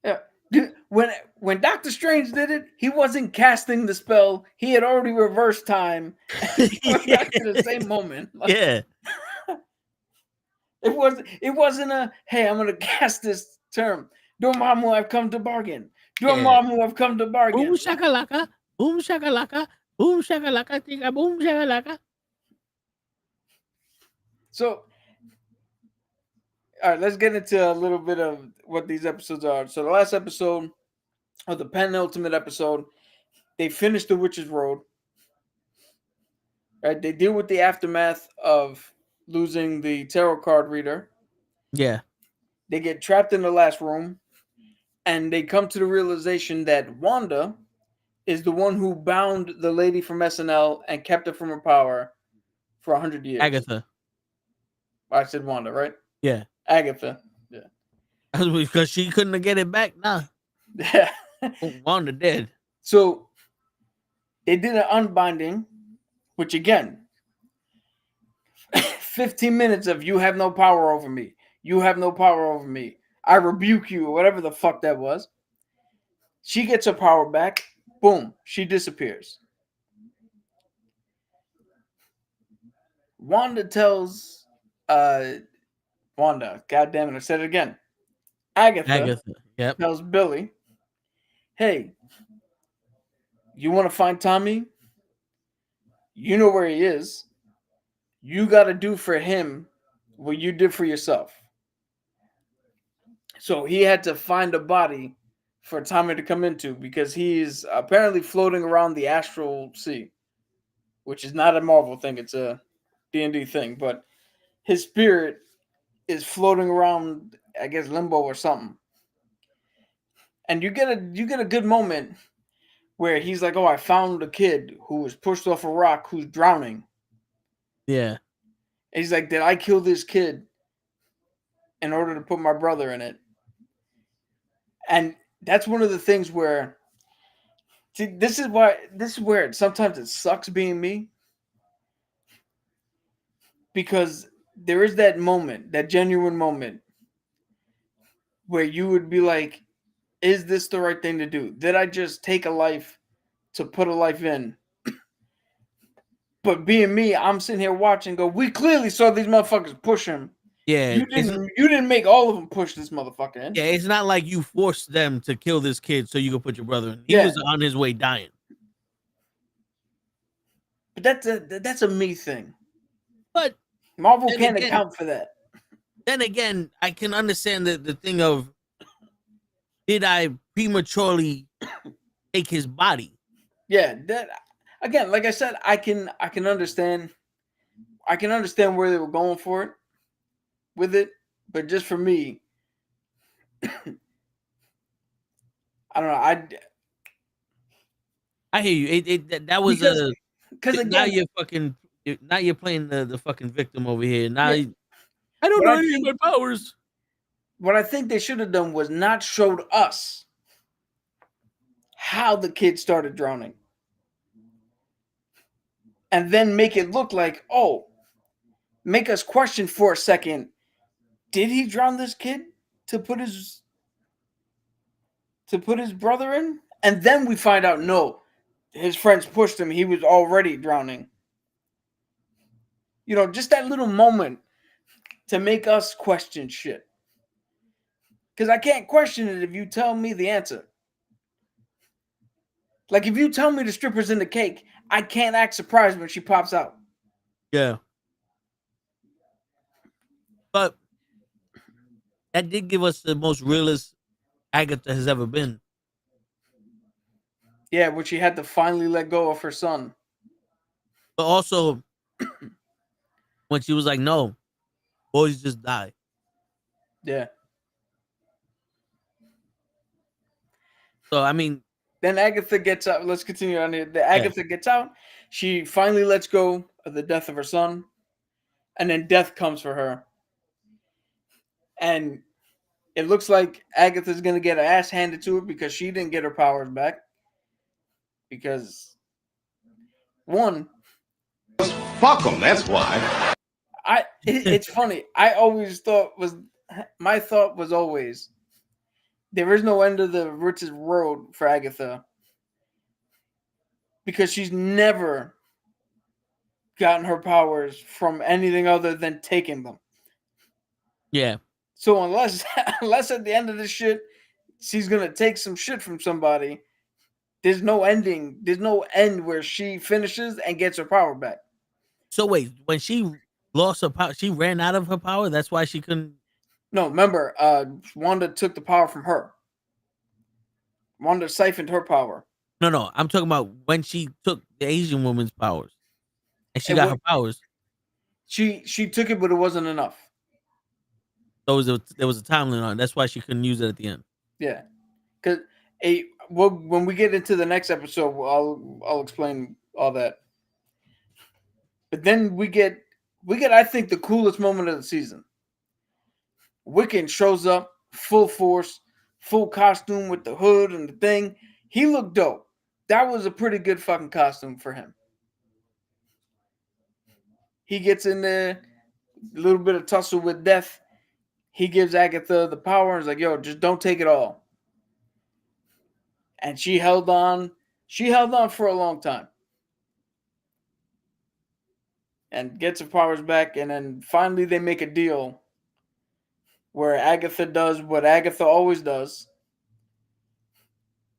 Yeah. When Doctor Strange did it, he wasn't casting the spell. He had already reversed time. Back to the same moment. Like, yeah. It wasn't a hey, I'm gonna cast this term. Dormammu, I've come to bargain. Dormammu, I've come to bargain. Boom shakalaka, boom shakalaka, boom shakalaka, tika boom shakalaka. So, all right, let's get into a little bit of what these episodes are. So the last episode, or the penultimate episode, they finished the Witch's Road. Right? They deal with the aftermath of losing the tarot card reader. Yeah. They get trapped in the last room, and they come to the realization that Wanda is the one who bound the lady from SNL and kept her from her power for 100 years. Agatha. I said Wanda, right? Yeah. Agatha. Yeah. Because she couldn't get it back. Nah. Yeah. Wanda dead. So they did an unbinding, which again, 15 minutes of you have no power over me. You have no power over me. I rebuke you, or whatever the fuck that was. She gets her power back. Boom. She disappears. Wanda tells Wanda, God damn it, I said it again. Agatha yep. tells Billy, hey, you want to find Tommy? You know where he is. You got to do for him what you did for yourself. So he had to find a body for Tommy to come into because he's apparently floating around the astral sea, which is not a Marvel thing. It's a D&D thing, but his spirit is floating around, I guess, limbo or something. And you get a good moment where he's like, oh, I found a kid who was pushed off a rock who's drowning. Yeah. And he's like, did I kill this kid in order to put my brother in it? And that's one of the things where, see, this is where sometimes it sucks being me. Because there is that moment, that genuine moment, where you would be like, is this the right thing to do? Did I just take a life to put a life in? But being me, I'm sitting here watching, go, we clearly saw these motherfuckers push him. Yeah. You didn't make all of them push this motherfucker in. Yeah, it's not like you forced them to kill this kid so you could put your brother in. He was on his way dying. But that's a me thing. But Marvel can't account for that. Then again, I can understand the thing of, did I prematurely take his body? Yeah, that again, like I said, I can understand. I can understand where they were going for it with it, but just for me, I don't know. I hear you. That was because again, now you're playing the fucking victim over here. Now I don't know any of my powers. What I think they should have done was not showed us how the kid started drowning. And then make it look like, make us question for a second, did he drown this kid to put his brother in? And then we find out, no, his friends pushed him. He was already drowning. You know, just that little moment to make us question shit. Because I can't question it if you tell me the answer. Like, if you tell me the stripper's in the cake, I can't act surprised when she pops out. Yeah. But that did give us the most realist Agatha has ever been. Yeah, which she had to finally let go of her son. But also, when she was like, "No, boys just die." Yeah. So I mean, then Agatha gets out. Let's continue on here. Agatha gets out. She finally lets go of the death of her son, and then death comes for her. And it looks like Agatha's gonna get her ass handed to her because she didn't get her powers back. Because one, fuck them. That's why. It's funny. My thought was always there is no end of the richest road for Agatha because she's never gotten her powers from anything other than taking them. Yeah. So unless at the end of this shit, she's gonna take some shit from somebody, there's no ending. There's no end where she finishes and gets her power back. So wait, when she lost her power, she ran out of her power. That's why she couldn't. No, remember, Wanda took the power from her. Wanda siphoned her power. No, I'm talking about when she took the Asian woman's powers, and she got her powers. She took it, but it wasn't enough. So there was a time limit on it. That's why she couldn't use it at the end. Yeah, because when we get into the next episode, I'll explain all that. But then we get I think the coolest moment of the season. Wiccan shows up full force, full costume with the hood and the thing. He looked dope. That was a pretty good fucking costume for him. He gets in there, a little bit of tussle with death. He gives Agatha the power and is like, yo, just don't take it all. And she held on. She held on for a long time. And gets her powers back. And then finally they make a deal where Agatha does what Agatha always does.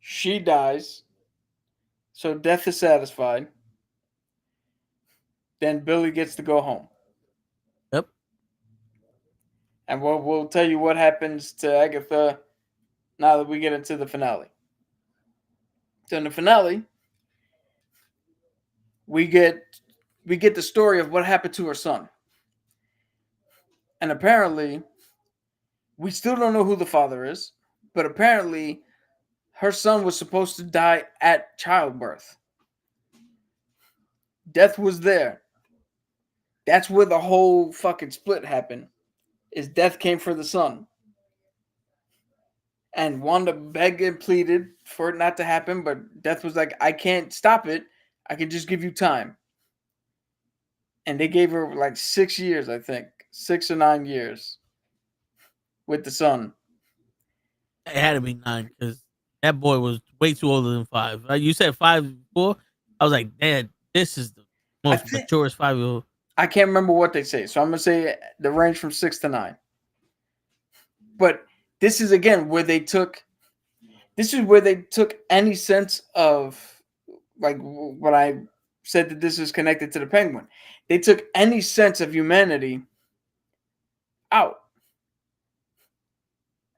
She dies. So death is satisfied. Then Billy gets to go home. Yep. And we'll tell you what happens to Agatha now that we get into the finale. So in the finale, we get the story of what happened to her son. And apparently, we still don't know who the father is, but apparently her son was supposed to die at childbirth. Death was there. That's where the whole fucking split happened. Is death came for the son. And Wanda begged and pleaded for it not to happen, but death was like, I can't stop it. I can just give you time. And they gave her like 6 years, I think. 6 or 9 years with the son. It had to be 9 because that boy was way too older than 5. You said 5, 4. I was like, Dad, this is the most maturest 5-year-old. I can't remember what they say, so I'm gonna say the range from 6 to 9. But this is again where they took. This is where they took any sense of, like what I said that this is connected to the Penguin. They took any sense of humanity out.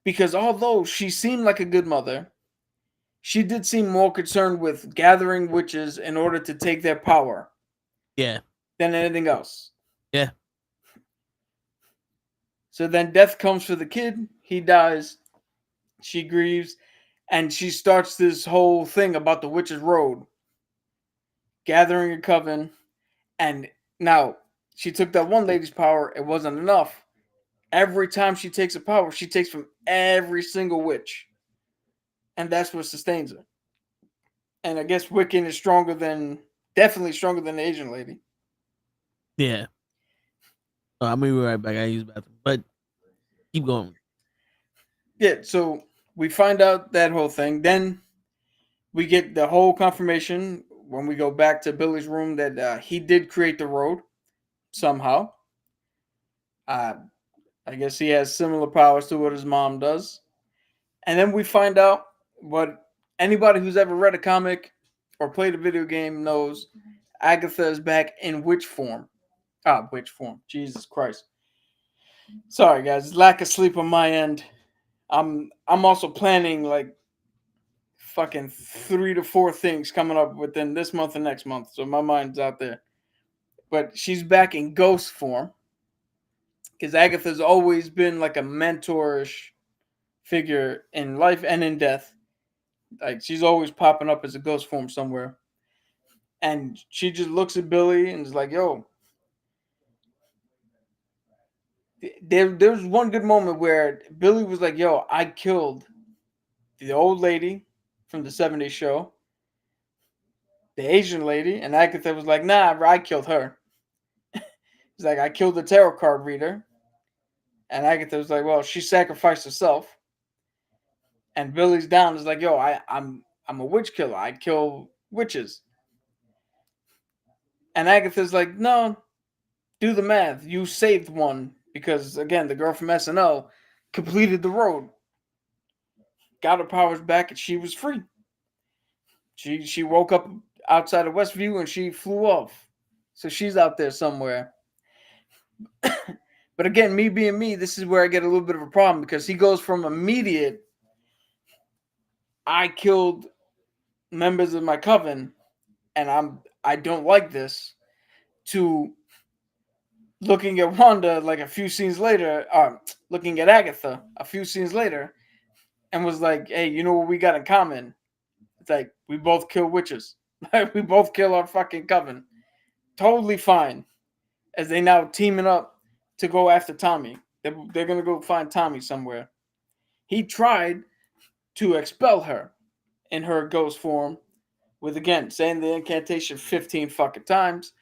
Because although she seemed like a good mother, she did seem more concerned with gathering witches in order to take their power. Yeah. Than anything else. Yeah. So then death comes for the kid. He dies. She grieves. And she starts this whole thing about the witch's road. Gathering a coven. And now, she took that one lady's power. It wasn't enough. Every time she takes a power, she takes from every single witch. And that's what sustains her. And I guess Wiccan is definitely stronger than the Asian lady. Yeah. I'm gonna be right back. I use the bathroom, but keep going. Yeah, so we find out that whole thing. Then we get the whole confirmation when we go back to Billy's room that he did create the road somehow. I guess he has similar powers to what his mom does. And then we find out what anybody who's ever read a comic or played a video game knows. Agatha is back in witch form. Witch form. Jesus Christ. Sorry, guys. Lack of sleep on my end. I'm also planning like fucking 3 to 4 things coming up within this month and next month. So my mind's out there. But she's back in ghost form. Because Agatha's always been like a mentorish figure in life and in death. Like she's always popping up as a ghost form somewhere. And she just looks at Billy and is like, yo. There's one good moment where Billy was like, yo, I killed the old lady from the 70s show, the Asian lady, and Agatha was like, nah, I killed her. He's like, I killed the tarot card reader. And Agatha was like, well, she sacrificed herself. And Billy's down is like, yo, I'm a witch killer. I kill witches. And Agatha's like, no, do the math. You saved one because, again, the girl from SNL completed the road, got her powers back, and she was free. She woke up outside of Westview and she flew off. So she's out there somewhere. But again, me being me, this is where I get a little bit of a problem because he goes from immediate, I killed members of my coven and I don't like this, to looking at Wanda like a few scenes later, looking at Agatha a few scenes later, and was like, hey, you know what we got in common? It's like, we both kill witches. We both kill our fucking coven. Totally fine. As they now teaming up to go after Tommy. They're going to go find Tommy somewhere. He tried to expel her in her ghost form with, again, saying the incantation 15 fucking times.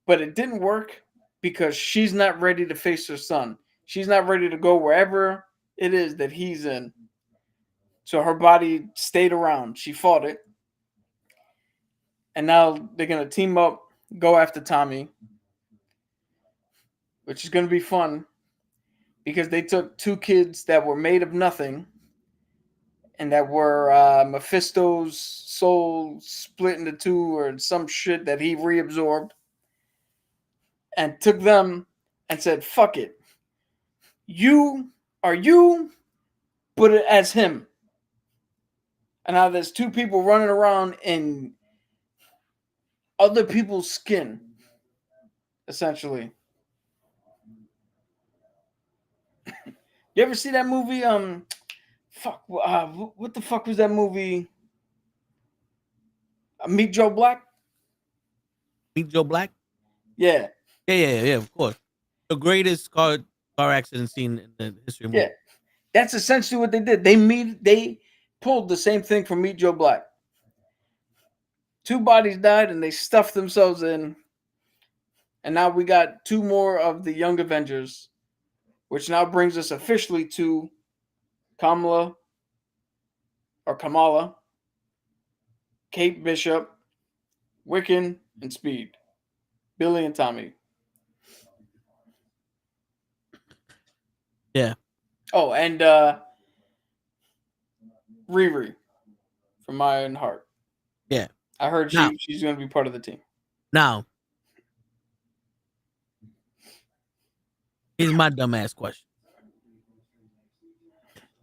But it didn't work because she's not ready to face her son. She's not ready to go wherever it is that he's in. So her body stayed around. She fought it. And now they're going to team up, go after Tommy, which is going to be fun because they took 2 kids that were made of nothing and that were Mephisto's soul split into 2 or some shit that he reabsorbed, and took them and said, fuck it. You are you, but as him. And now there's 2 people running around in other people's skin, essentially. You ever see that movie? What the fuck was that movie? Meet Joe Black? Meet Joe Black? Yeah. Yeah, of course. The greatest car accident scene in the history of movies. Yeah. That's essentially what they did. They pulled the same thing from Meet Joe Black. 2 bodies died and they stuffed themselves in. And now we got 2 more of the Young Avengers, which now brings us officially to Kamala, Kate Bishop, Wiccan, and Speed. Billy and Tommy. Yeah. Oh, and Riri from Ironheart. Yeah. I heard she's going to be part of the team. Now, here's my dumbass question.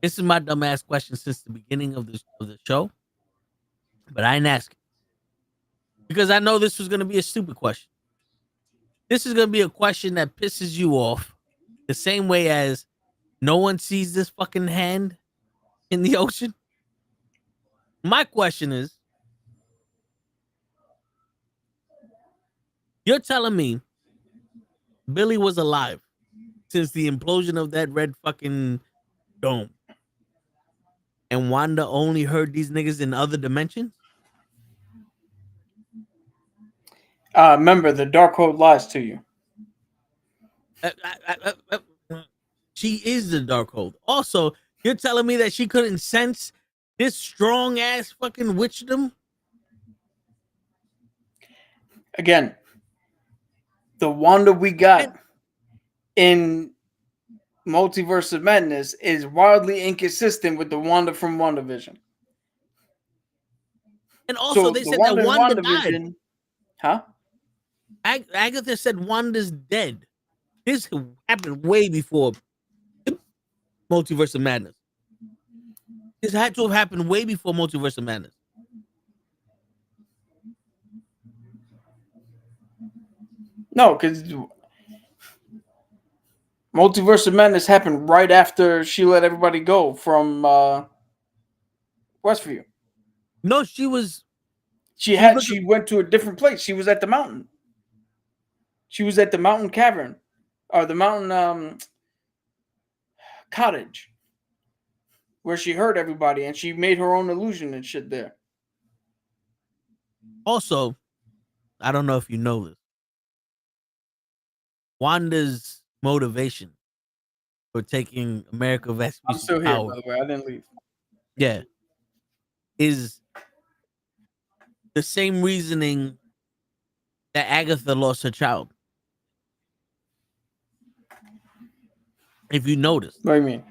This is my dumbass question since the beginning of the show, but I didn't ask it because I know this was going to be a stupid question. This is going to be a question that pisses you off the same way as no one sees this fucking hand in the ocean. My question is, you're telling me Billy was alive since the implosion of that red fucking dome, and Wanda only heard these niggas in other dimensions? Remember, the Darkhold lies to you. She is the Darkhold. Also, you're telling me that she couldn't sense this strong ass fucking witchdom? Again, the Wanda we got in Multiverse of Madness is wildly inconsistent with the Wanda from WandaVision. And also, so they said that Wanda died. Huh? Agatha said Wanda's dead. This happened way before Multiverse of Madness. This had to have happened way before Multiverse of Madness. No, because Multiverse of Madness happened right after she let everybody go from Westview. No, she was. She went to a different place. She was at the mountain. She was at the mountain cavern, or the mountain cottage, where she heard everybody, and she made her own illusion and shit there. Also, I don't know if you know this. Wanda's motivation for taking America Vespucci's I'm still here, power, by the way. I didn't leave. Yeah, is the same reasoning that Agatha lost her child. If you notice. What do you mean?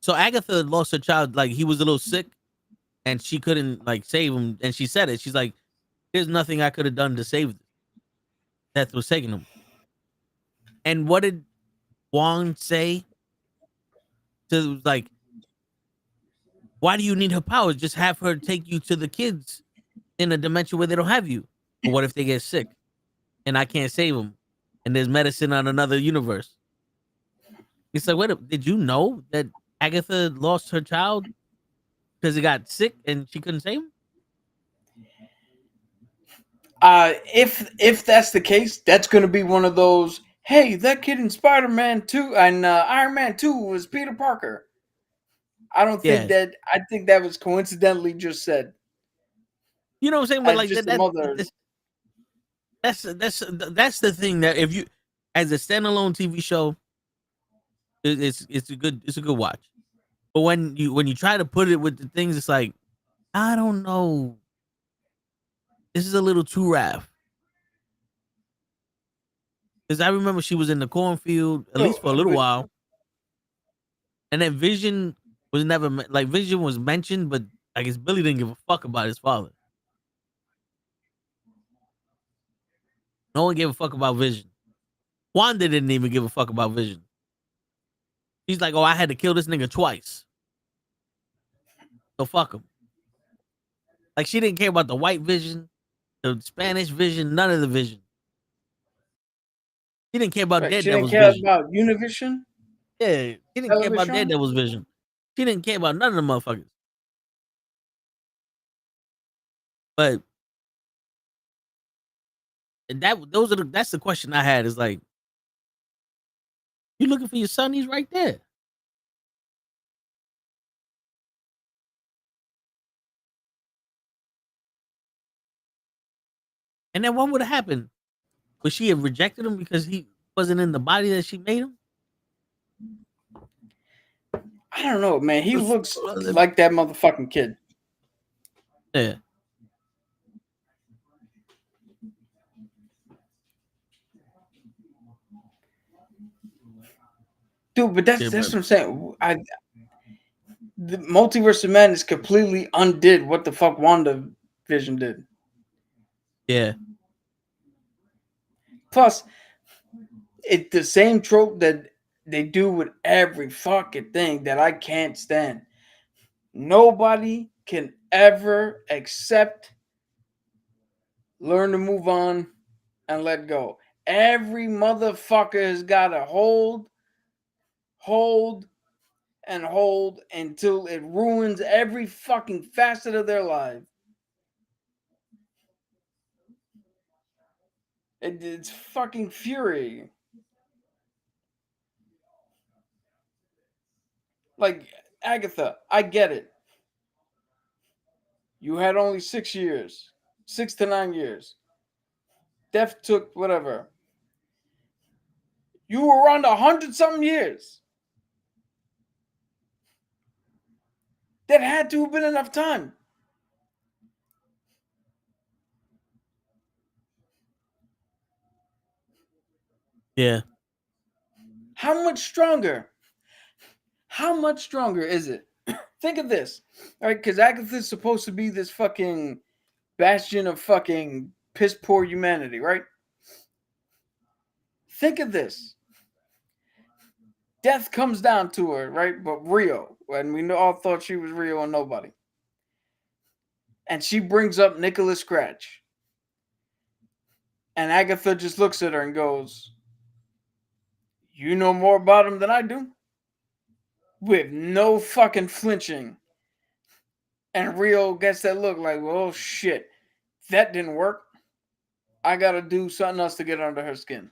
So Agatha lost her child, like he was a little sick and she couldn't like save him. And she said it. She's like, there's nothing I could have done to save this. Death was taking him. And what did Wong say? To like, why do you need her powers? Just have her take you to the kids in a dimension where they don't have you. But what if they get sick and I can't save them? And there's medicine on another universe. It's like, wait, did you know that Agatha lost her child because he got sick and she couldn't save him? If that's the case, that's going to be one of those. Hey, that kid in Spider-Man 2 and Iron Man 2 was Peter Parker. I don't think that. I think that was coincidentally just said. You know what I'm saying? But like just that's the thing that if you, as a standalone TV show, it's a good watch. But when you try to put it with the things, it's like, I don't know. This is a little too rough. Because I remember she was in the cornfield, at least for a little while. And then Vision was never, like, Vision was mentioned, but I guess Billy didn't give a fuck about his father. No one gave a fuck about Vision. Wanda didn't even give a fuck about Vision. She's like, oh, I had to kill this nigga twice. So fuck him. Like, she didn't care about the white Vision, the Spanish Vision, none of the Vision. She didn't care about Daredevil's Vision. She didn't care about Univision? Yeah, she didn't care about Daredevil's Vision. She didn't care about none of the motherfuckers. But that's the question I had, is like, you looking for your son? He's right there. And then what would have happened? Would she have rejected him because he wasn't in the body that she made him? I don't know, man. He looks like that motherfucking kid. Yeah. Dude, but that's what I'm saying. The Multiverse of Madness completely undid what the fuck WandaVision did. Yeah. Plus, it's the same trope that they do with every fucking thing that I can't stand. Nobody can ever accept, learn to move on, and let go. Every motherfucker has got to hold, and hold until it ruins every fucking facet of their life. It's fucking fury. Like, Agatha, I get it. You had only 6 years. 6 to 9 years. Death took whatever. You were around 100-something years. That had to have been enough time. Yeah. How much stronger? How much stronger is it? Think of this. All right, because Agatha's supposed to be this fucking bastion of fucking piss poor humanity, right? Think of this. Death comes down to her, right? But Rio, and we all thought she was Rio and nobody. And she brings up Nicholas Scratch. And Agatha just looks at her and goes, "You know more about him than I do?" With no fucking flinching. And Rio gets that look like, well, shit, that didn't work. I gotta do something else to get under her skin.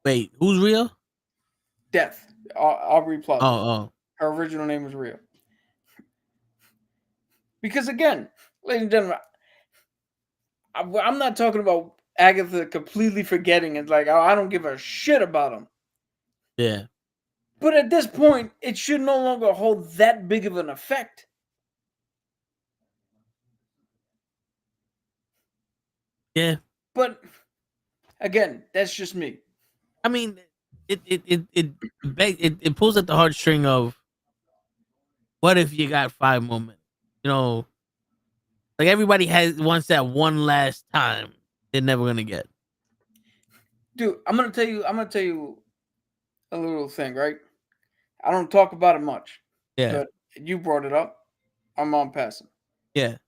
Wait, who's Rio? Death. Aubrey Plaza. Oh. Her original name was Rio. Because again, ladies and gentlemen, I'm not talking about Agatha completely forgetting. It's like, oh, I don't give a shit about him. Yeah. But at this point, it should no longer hold that big of an effect. Yeah. But again, that's just me. I mean, it pulls at the heartstring of what if you got 5 more minutes? You know, like everybody wants that one last time they're never gonna get. Dude, I'm gonna tell you a little thing, right? I don't talk about it much. Yeah. But you brought it up. I'm on passing. Yeah.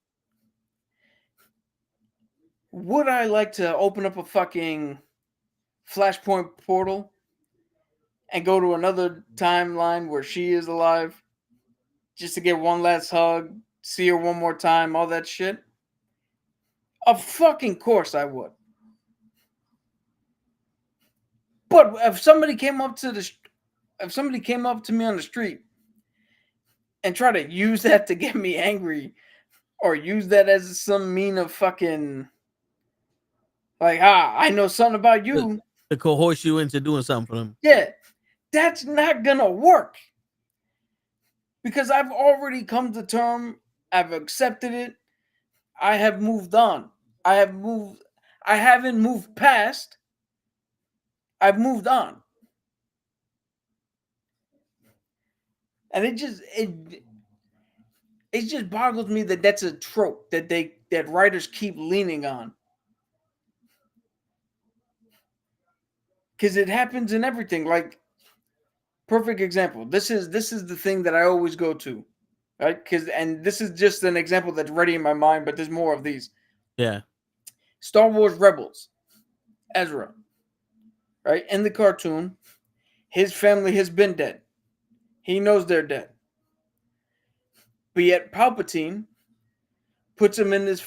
Would I like to open up a fucking Flashpoint portal and go to another timeline where she is alive just to get one last hug, see her one more time, all that shit? Of fucking course I would. But if somebody came up to me on the street and tried to use that to get me angry, or use that as some mean of fucking like, I know something about you, to coerce you into doing something for them. Yeah, that's not gonna work. Because I've already come to terms, I've accepted it, I have moved on. I haven't moved past, I've moved on. And it just boggles me that that's a trope that writers keep leaning on. Because it happens in everything. Like, perfect example. This is the thing that I always go to, right? And this is just an example that's ready in my mind, but there's more of these. Yeah. Star Wars Rebels, Ezra, right? In the cartoon, his family has been dead. He knows they're dead. But yet Palpatine puts him in this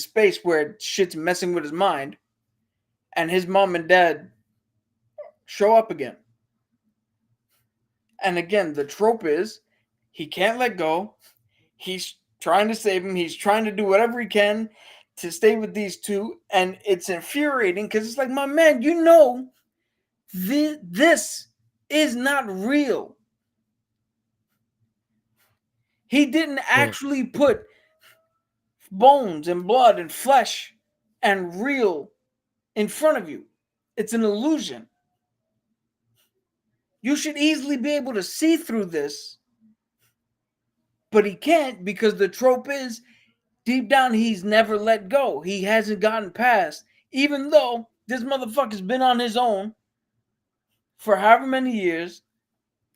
space where shit's messing with his mind, and his mom and dad show up again. And again, the trope is he can't let go. He's trying to save him. He's trying to do whatever he can to stay with these two. And it's infuriating because it's like, my man, you know, this is not real. He didn't actually put bones and blood and flesh and real in front of you. It's an illusion. You should easily be able to see through this, but he can't because the trope is deep down he's never let go. He hasn't gotten past, even though this motherfucker's been on his own for however many years.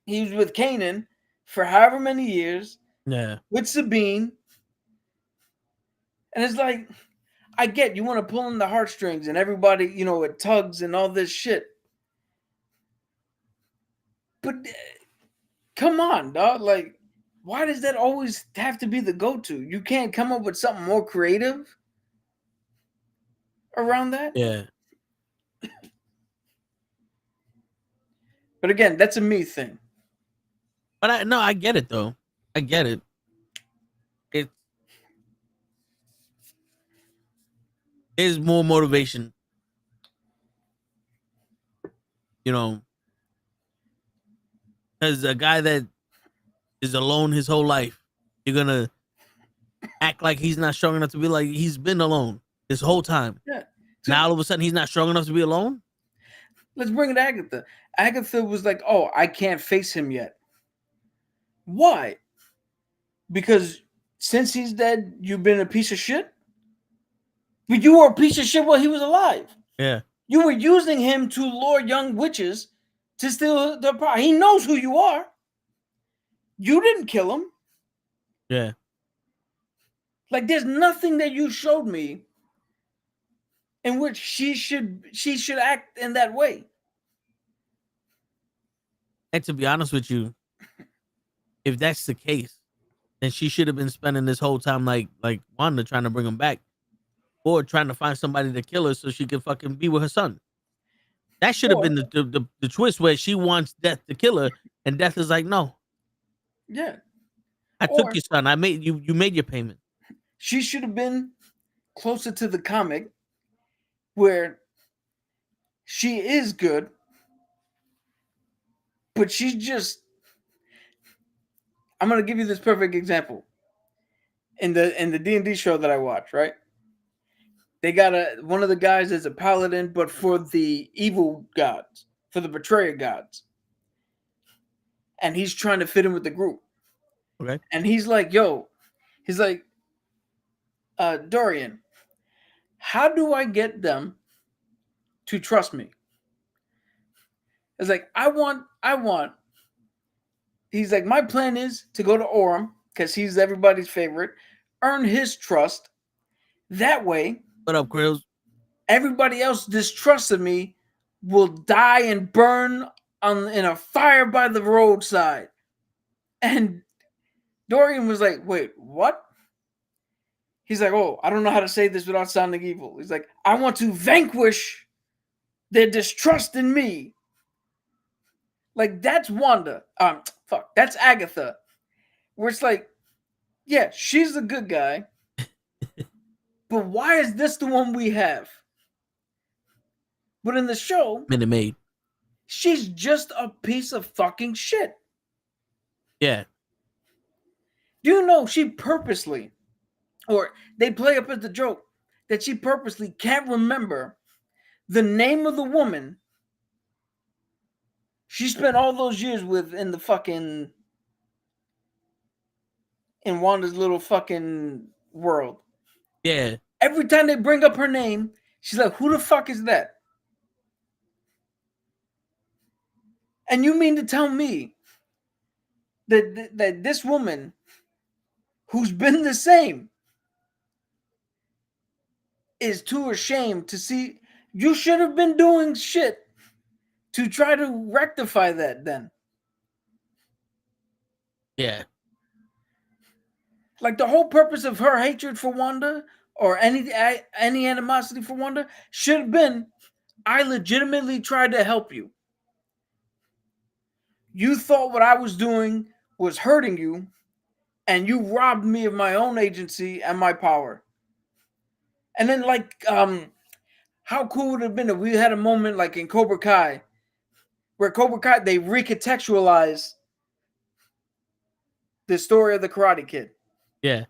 He was with Kanan for however many years. Yeah. With Sabine. And it's like, I get you want to pull in the heartstrings and everybody, you know, it tugs and all this shit. But come on, dog. Like, why does that always have to be the go-to? You can't come up with something more creative around that? Yeah. But again, that's a me thing. But I get it though. I get it. It is more motivation. You know, as a guy that is alone his whole life, you're gonna act like he's not strong enough to be like he's been alone this whole time. Yeah. So, now all of a sudden he's not strong enough to be alone. Let's bring it to Agatha. Agatha was like, "Oh, I can't face him yet." Why? Because since he's dead, you've been a piece of shit? But you were a piece of shit while he was alive. Yeah. You were using him to lure young witches to steal the prize. He knows who you are. You didn't kill him. Yeah. Like, there's nothing that you showed me in which she should act in that way. And to be honest with you, if that's the case, then she should have been spending this whole time like Wanda trying to bring him back, or trying to find somebody to kill her so she can fucking be with her son. That should have been the twist where she wants Death to kill her, and Death is like, no. Yeah. I took your son. I made you made your payment. She should have been closer to the comic where she is good, but she's just, I'm gonna give you this perfect example. In the D&D show that I watch, right? They got one of the guys is a paladin, but for the evil gods, for the betrayer gods. And he's trying to fit in with the group. Okay. And he's like, Dorian, how do I get them to trust me? It's like, I want. He's like, my plan is to go to Orem, because he's everybody's favorite, earn his trust. That way, what up, Grills? Everybody else distrusted me will die and burn in a fire by the roadside. And Dorian was like, wait, what? He's like, oh, I don't know how to say this without sounding evil. He's like, I want to vanquish their distrust in me. Like, that's Wanda. That's Agatha. Where it's like, yeah, she's a good guy. But why is this the one we have? But in the show, Minute Maid, she's just a piece of fucking shit. Yeah. Do you know she purposely, or they play up as the joke, that she purposely can't remember the name of the woman she spent all those years with in Wanda's little fucking world. Yeah. Every time they bring up her name, she's like, who the fuck is that? And you mean to tell me that this woman, who's been the same, is too ashamed to see? You should have been doing shit to try to rectify that then. Yeah. Like, the whole purpose of her hatred for Wanda, or any animosity for Wanda, should have been, I legitimately tried to help you. You thought what I was doing was hurting you, and you robbed me of my own agency and my power. And then, like, how cool would it have been if we had a moment like in Cobra Kai, where Cobra Kai, they recontextualize the story of the Karate Kid. Yeah.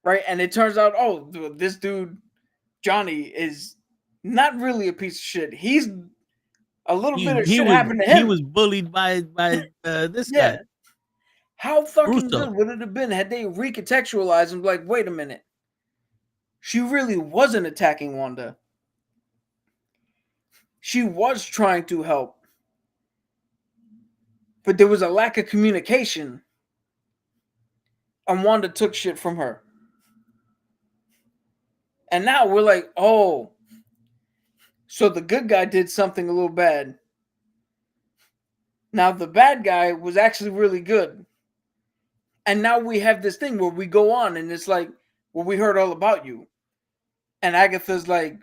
Right? And it turns out, oh, this dude, Johnny, is not really a piece of shit. He's a little bit of shit happened to him. He was bullied by this guy. How fucking good would it have been had they recontextualized and like, wait a minute. She really wasn't attacking Wanda. She was trying to help. But there was a lack of communication. And Wanda took shit from her. And now we're like, oh, so the good guy did something a little bad. Now the bad guy was actually really good. And now we have this thing where we go on and it's like, well, we heard all about you. And Agatha's like,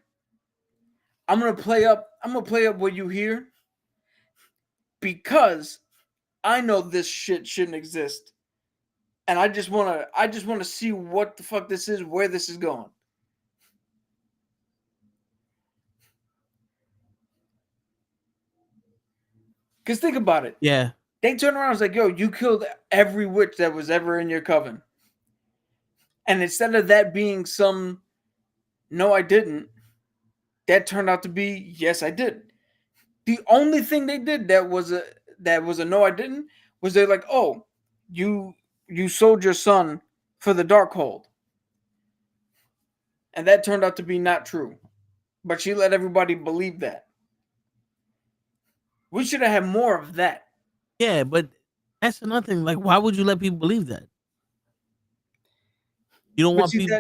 I'm gonna play up what you hear, because I know this shit shouldn't exist. And I just wanna see what the fuck this is, where this is going. Because think about it. Yeah. They turn around and was like, yo, you killed every witch that was ever in your coven. And instead of that being some, no, I didn't, that turned out to be, yes, I did. The only thing they did that was a no, I didn't, was they're like, oh, you sold your son for the Darkhold. And that turned out to be not true. But she let everybody believe that. We should have had more of that. Yeah, but that's another thing. Like, why would you let people believe that? You don't want people.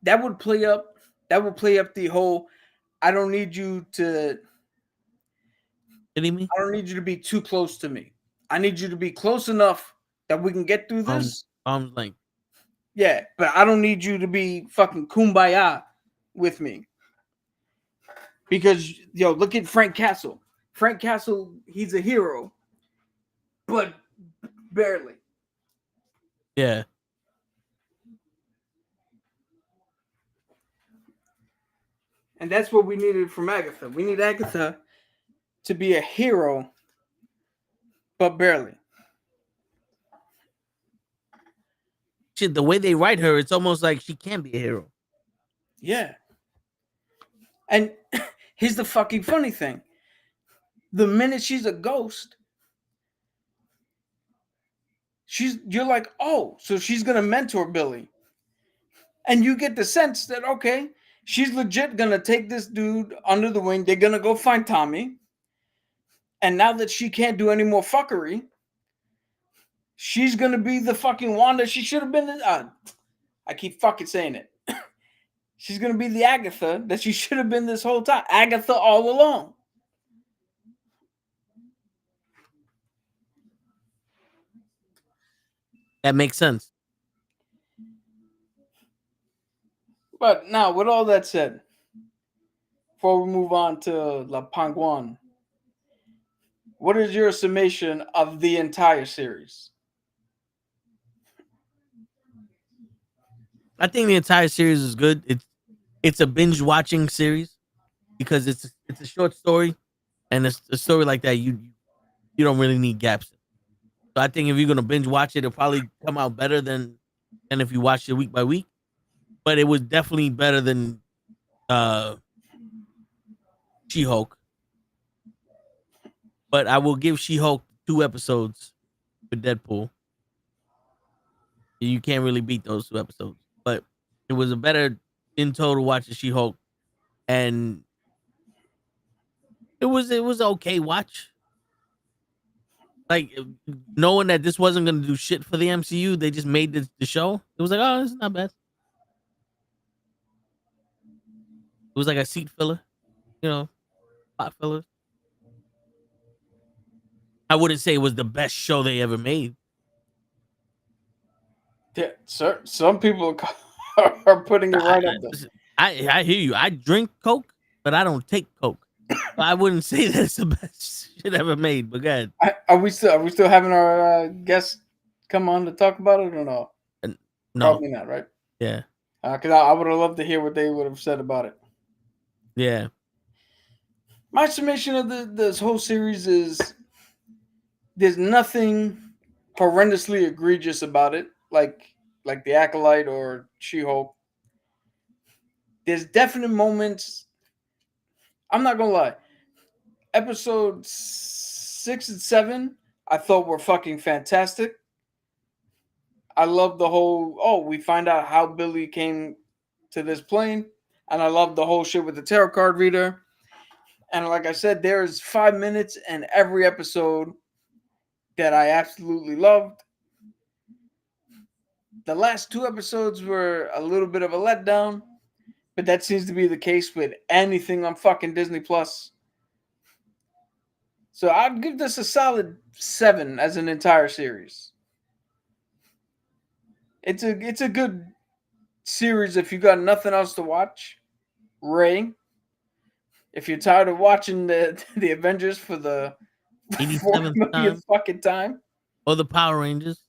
That would play up. That would play up the whole. I don't need you to. Kidding me? I don't need you to be too close to me. I need you to be close enough that we can get through this. Arm's length. Yeah, but I don't need you to be fucking kumbaya with me. Because, look at Frank Castle. Frank Castle, he's a hero, but barely. Yeah. And that's what we needed from Agatha. We need Agatha to be a hero, but barely. Shit, the way they write her, it's almost like she can't be a hero. Yeah. And here's the fucking funny thing. The minute she's a ghost, you're like, oh, so she's gonna mentor Billy. And you get the sense that, okay, she's legit gonna take this dude under the wing. They're gonna go find Tommy. And now that she can't do any more fuckery, she's gonna be the fucking Wanda. She should have been I keep fucking saying it. She's gonna be the Agatha that she should have been this whole time. Agatha all along. That makes sense. But now, with all that said, before we move on to La Penguin, what is your summation of the entire series? I think the entire series is good. It's a binge watching series because it's a short story, and it's a story like that you don't really need gaps. So I think if you're gonna binge watch it, it'll probably come out better than if you watched it week by week. But it was definitely better than She-Hulk. But I will give She-Hulk 2 episodes with Deadpool. You can't really beat those 2 episodes. But it was a better in total watching She-Hulk, and it was okay watch. Like, knowing that this wasn't gonna do shit for the MCU, they just made the show. It was like, oh, this is not bad. It was like a seat filler, plot filler. I wouldn't say it was the best show they ever made. Yeah, sir. Some people are putting it right up there. I hear you. I drink Coke, but I don't take Coke. I wouldn't say that it's the best shit ever made. But go ahead. Are we still having our guests come on to talk about it or no? No, probably not. Right? Yeah. Because I would have loved to hear what they would have said about it. Yeah. My summation of this whole series is there's nothing horrendously egregious about it, like the Acolyte or She-Hulk. There's definite moments. I'm not gonna lie. Episode 6 and 7, I thought were fucking fantastic. I love the whole, we find out how Billy came to this plane. And I love the whole shit with the tarot card reader. And like I said, there's 5 minutes in every episode that I absolutely loved. The last 2 episodes were a little bit of a letdown, but that seems to be the case with anything on fucking Disney Plus. So I'd give this a solid 7 as an entire series. It's a good series if you got nothing else to watch. Ray, if you're tired of watching the Avengers for the 87th fucking time, or the Power Rangers.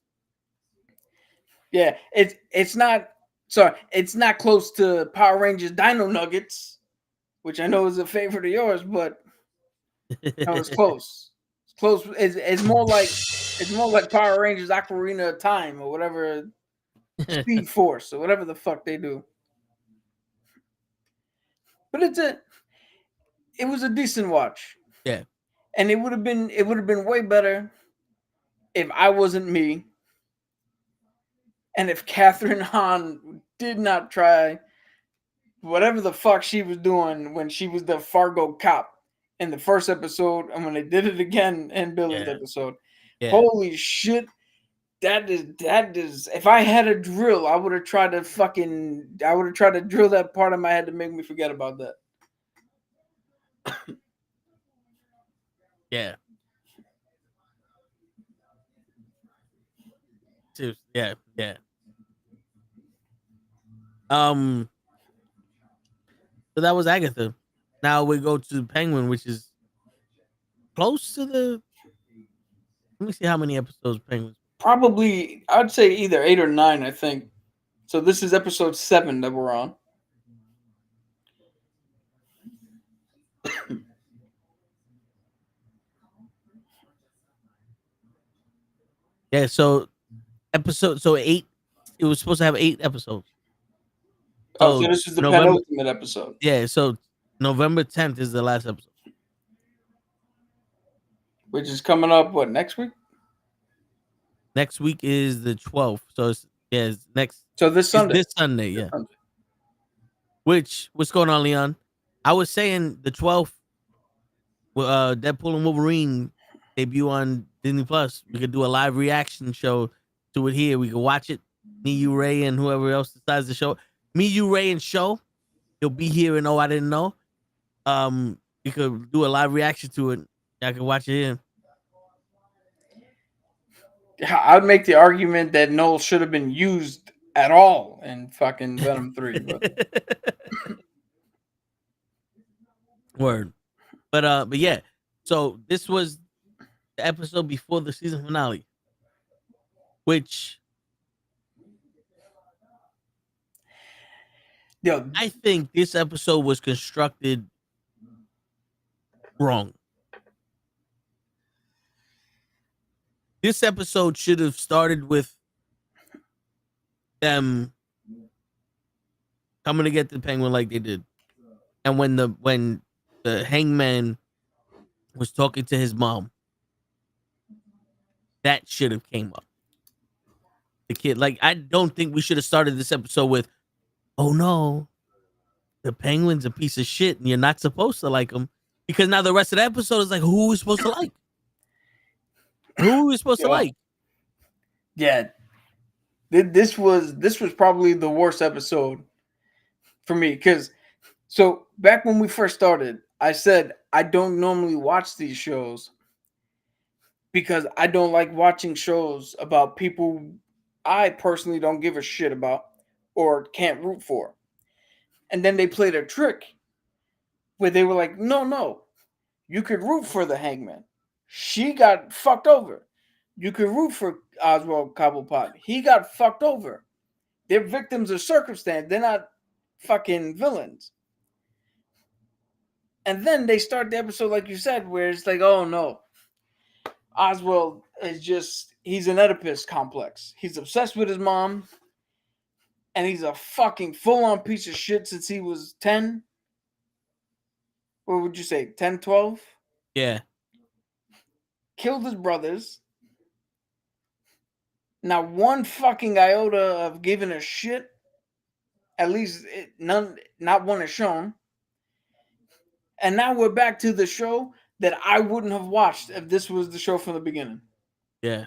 Yeah, it's not close to Power Rangers Dino Nuggets, which I know is a favorite of yours, but no, it's close. It's close. It's more like Power Rangers Ocarina of Time or whatever, Speed Force or whatever the fuck they do. But it was a decent watch. Yeah. And it would have been way better if I wasn't me. And if Catherine Hahn did not try whatever the fuck she was doing when she was the Fargo cop in the first episode, and when they did it again in Billy's episode. Yeah. Holy shit. That is if I had a drill, I would have tried to drill that part of my head to make me forget about that. Yeah. Yeah. So that was Agatha. Now we go to Penguin, which is close to the. Let me see how many episodes Penguin. Probably, I'd say either 8 or 9. I think. So this is episode 7 that we're on. Yeah. So 8. It was supposed to have 8 episodes. So this is the penultimate episode. Yeah. So November 10th is the last episode. Which is coming up, what, next week? Next week is the 12th. So it's next. So this Sunday. This Sunday, yeah. What's going on, Leon? I was saying the 12th, Deadpool and Wolverine debut on Disney Plus. We could do a live reaction show to it here. We could watch it. Me, you, Ray, and whoever else decides to show. Me, you, Ray, and Show. He'll be here and I didn't know. We could do a live reaction to it. I can watch it here. I'd make the argument that Null should have been used at all in fucking Venom 3. But. Word. But yeah. So this was the episode before the season finale. Which I think this episode was constructed wrong. This episode should have started with them coming to get the Penguin like they did. And when the Hangman was talking to his mom, that should have came up. The kid, like, I don't think we should have started this episode with, oh no, the Penguin's a piece of shit and you're not supposed to like him. Because now the rest of the episode is like, who are we supposed to like? Who are we supposed to like? Yeah. This was probably the worst episode for me. Because, so back when we first started, I said I don't normally watch these shows because I don't like watching shows about people I personally don't give a shit about or can't root for. And then they played a trick where they were like, no, you could root for the Hangman. She got fucked over. You could root for Oswald Cobblepot. He got fucked over. They're victims of circumstance. They're not fucking villains. And then they start the episode, like you said, where it's like, oh no. Oswald is he's an Oedipus complex. He's obsessed with his mom. And he's a fucking full-on piece of shit since he was 10. What would you say, 10, 12? Yeah. Killed his brothers. Not one fucking iota of giving a shit. At least not one is shown. And now we're back to the show that I wouldn't have watched if this was the show from the beginning. Yeah.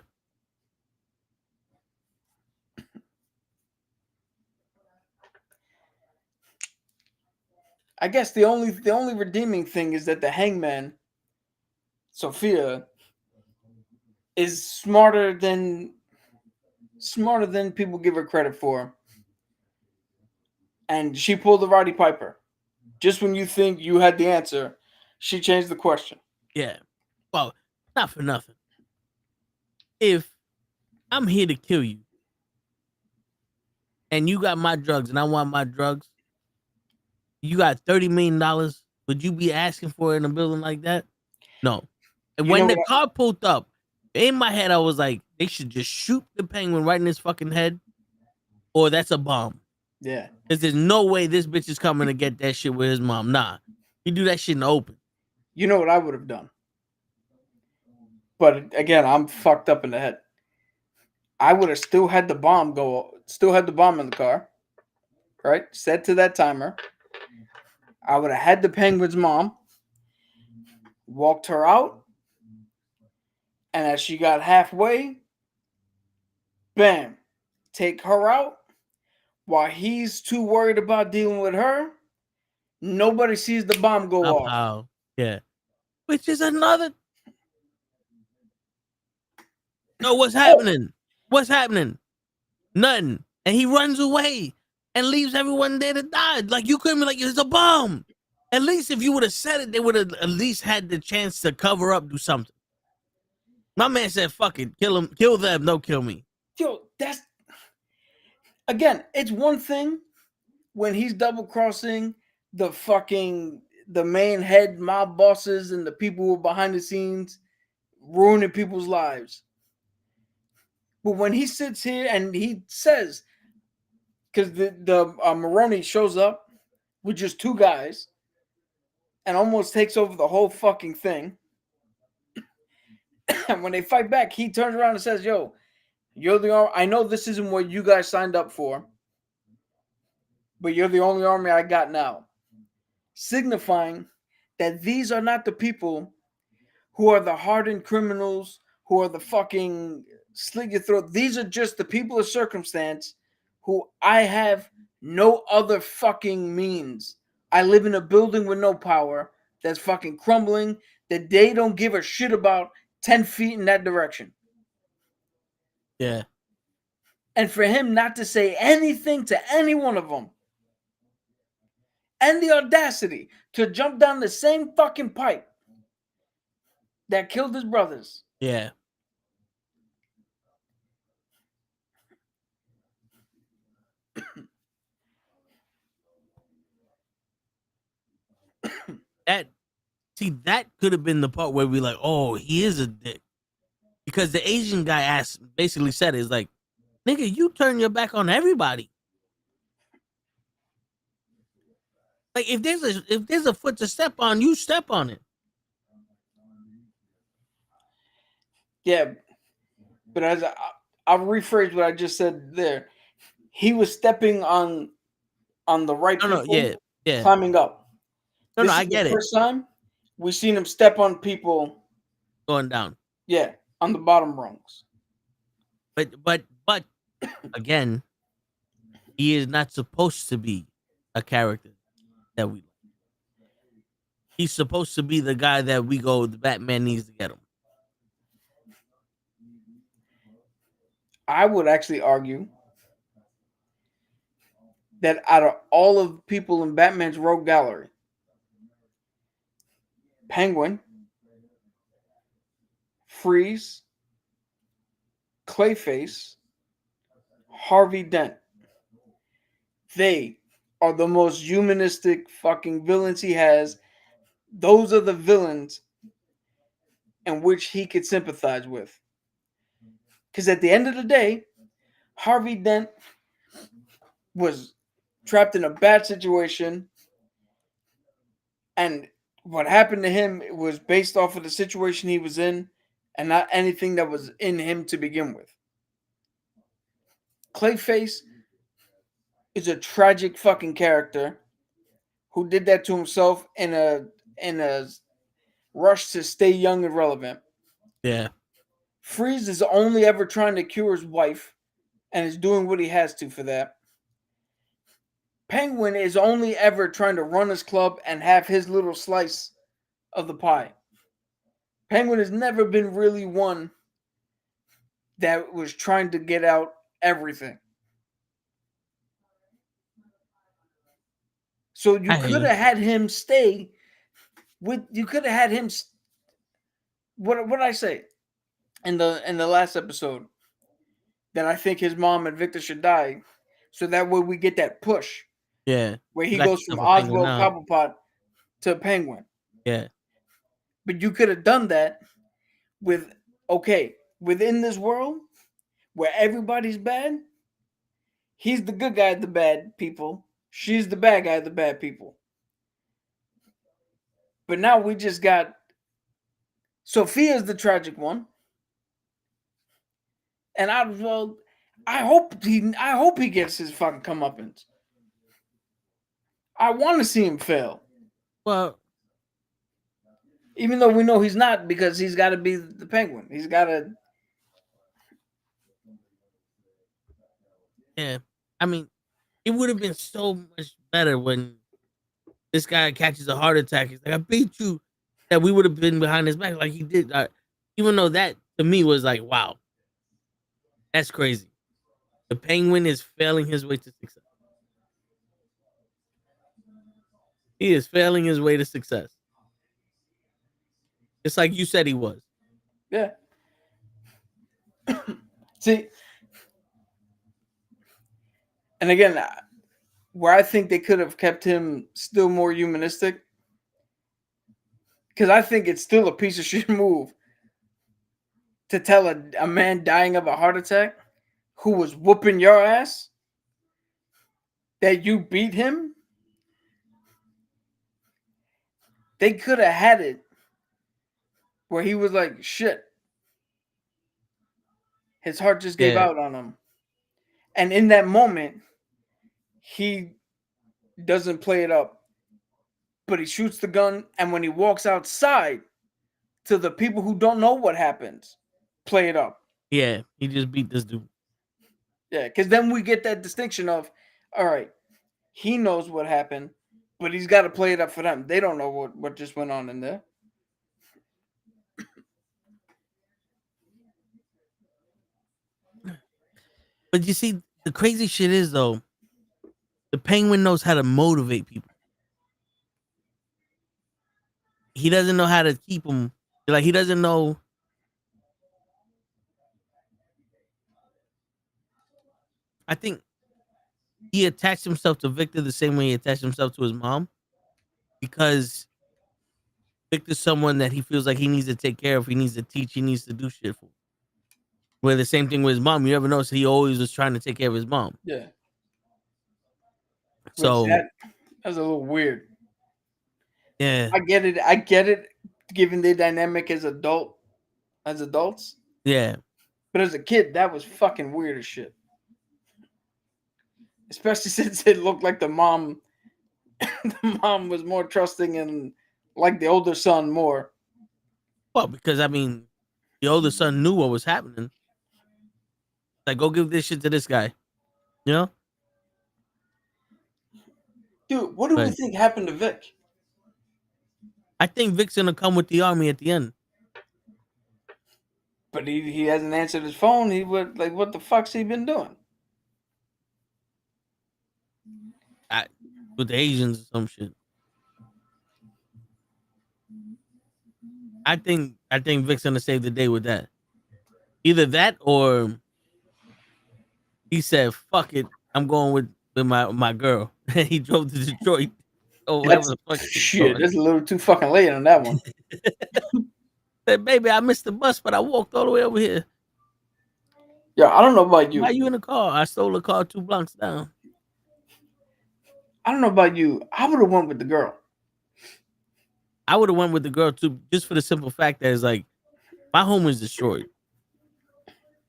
I guess the only redeeming thing is that the Hangman, Sophia, is smarter than people give her credit for. And she pulled the Roddy Piper. Just when you think you had the answer, she changed the question. Yeah. Well, not for nothing. If I'm here to kill you and you got my drugs and I want my drugs, you got $30 million, would you be asking for it in a building like that? No. And when the car pulled up, in my head, I was like, they should just shoot the Penguin right in his fucking head, or that's a bomb. Yeah. Because there's no way this bitch is coming to get that shit with his mom. Nah. You do that shit in the open. You know what I would have done? But again, I'm fucked up in the head. I would have still had the bomb in the car, right? Set to that timer. I would have had the Penguin's mom, walked her out, and as she got halfway, bam, take her out. While he's too worried about dealing with her, nobody sees the bomb go off. Wow. Yeah. Which is another. No, what's happening? What's happening? Nothing. And he runs away and leaves everyone there to die. Like, you couldn't be like, it's a bomb. At least if you would have said it, they would have at least had the chance to cover up, do something. My man said, fuck it, kill him, kill them, don't kill me. Yo, that's, again, it's one thing when he's double crossing the main head mob bosses and the people who are behind the scenes, ruining people's lives. But when he sits here and he says, because the Maroni shows up with just two guys and almost takes over the whole fucking thing. And when they fight back, he turns around and says, yo, you're the army. I know this isn't what you guys signed up for, but you're the only army I got now. Signifying that these are not the people who are the hardened criminals, who are the fucking slit your throat. These are just the people of circumstance who I have no other fucking means. I live in a building with no power that's fucking crumbling, that they don't give a shit about 10 feet in that direction. Yeah. And for him not to say anything to any one of them, and the audacity to jump down the same fucking pipe that killed his brothers. Yeah. That could have been the part where we like, oh, he is a dick. Because the Asian guy basically said it's like, nigga, you turn your back on everybody. Like, if there's a foot to step on, you step on it. Yeah, but as I'll rephrase what I just said there. He was stepping on the right people, yeah, climbing up. No, I get it. First time we've seen him step on people going down. Yeah, on the bottom rungs. But again, he is not supposed to be a character that we like. He's supposed to be the guy that we go, the Batman needs to get him. I would actually argue that out of all of the people in Batman's rogue gallery, Penguin, Freeze, Clayface, Harvey Dent, they are the most humanistic fucking villains he has. Those are the villains in which he could sympathize with. Because at the end of the day, Harvey Dent was trapped in a bad situation, and what happened to him was based off of the situation he was in and not anything that was in him to begin with. Clayface is a tragic fucking character who did that to himself in a rush to stay young and relevant. Yeah. Freeze is only ever trying to cure his wife and is doing what he has to for that. Penguin is only ever trying to run his club and have his little slice of the pie. Penguin has never been really one that was trying to get out everything. So you could have had him stay with. You could have had him. What did I say in the last episode? That I think his mom and Victor should die, so that way we get that push. Yeah, where he goes from Oswald Cobblepot to Penguin. Yeah, but you could have done that with within this world where everybody's bad. He's the good guy of the bad people. She's the bad guy of the bad people. But now we just got Sophia's the tragic one. And I hope he gets his fucking comeuppance. I want to see him fail. Well, Even though we know he's not, because he's got to be the Penguin. He's got to. Yeah, I mean, it would have been so much better when this guy catches a heart attack. He's like, "I beat you," that we would have been behind his back like he did. Even though that to me was like, wow, that's crazy. The Penguin is failing his way to success. He is failing his way to success. Just like you said he was. Yeah. See, and again, where I think they could have kept him still more humanistic, because I think it's still a piece of shit move to tell a man dying of a heart attack who was whooping your ass that you beat him. They could have had it where he was like, shit. His heart just gave out on him. And in that moment, he doesn't play it up, but he shoots the gun. And when he walks outside to the people who don't know what happens, play it up. Yeah, he just beat this dude. Yeah, because then we get that distinction of, all right, he knows what happened, but he's got to play it up for them. They don't know what just went on in there. But you see, the crazy shit is, though, the Penguin knows how to motivate people. He doesn't know how to keep them. Like, he doesn't know. I think he attached himself to Victor the same way he attached himself to his mom, because Victor's someone that he feels like he needs to take care of. He needs to teach. He needs to do shit for. Where the same thing with his mom. You ever notice he always was trying to take care of his mom. Yeah. So that's a little weird. Yeah. I get it, given their dynamic as adults. Yeah. But as a kid, that was fucking weird as shit. Especially since it looked like the mom was more trusting and like the older son more. Well, because I mean, the older son knew what was happening. Like, go give this shit to this guy. You know? Dude, what do we think happened to Vic? I think Vic's gonna come with the army at the end. But he hasn't answered his phone. He would like, what the fuck's he been doing? With the Asians or some shit. I think Vic's gonna save the day with that. Either that or he said, "Fuck it, I'm going with my girl." He drove to Detroit. Oh, whatever the fuck. Shit, that's a little too fucking late on that one. Said, "Baby, I missed the bus, but I walked all the way over here." Yeah, I don't know about you. Why you in the car? I stole a car 2 blocks down. I don't know about you. I would have went with the girl. I would have went with the girl too, just for the simple fact that it's like, my home is destroyed.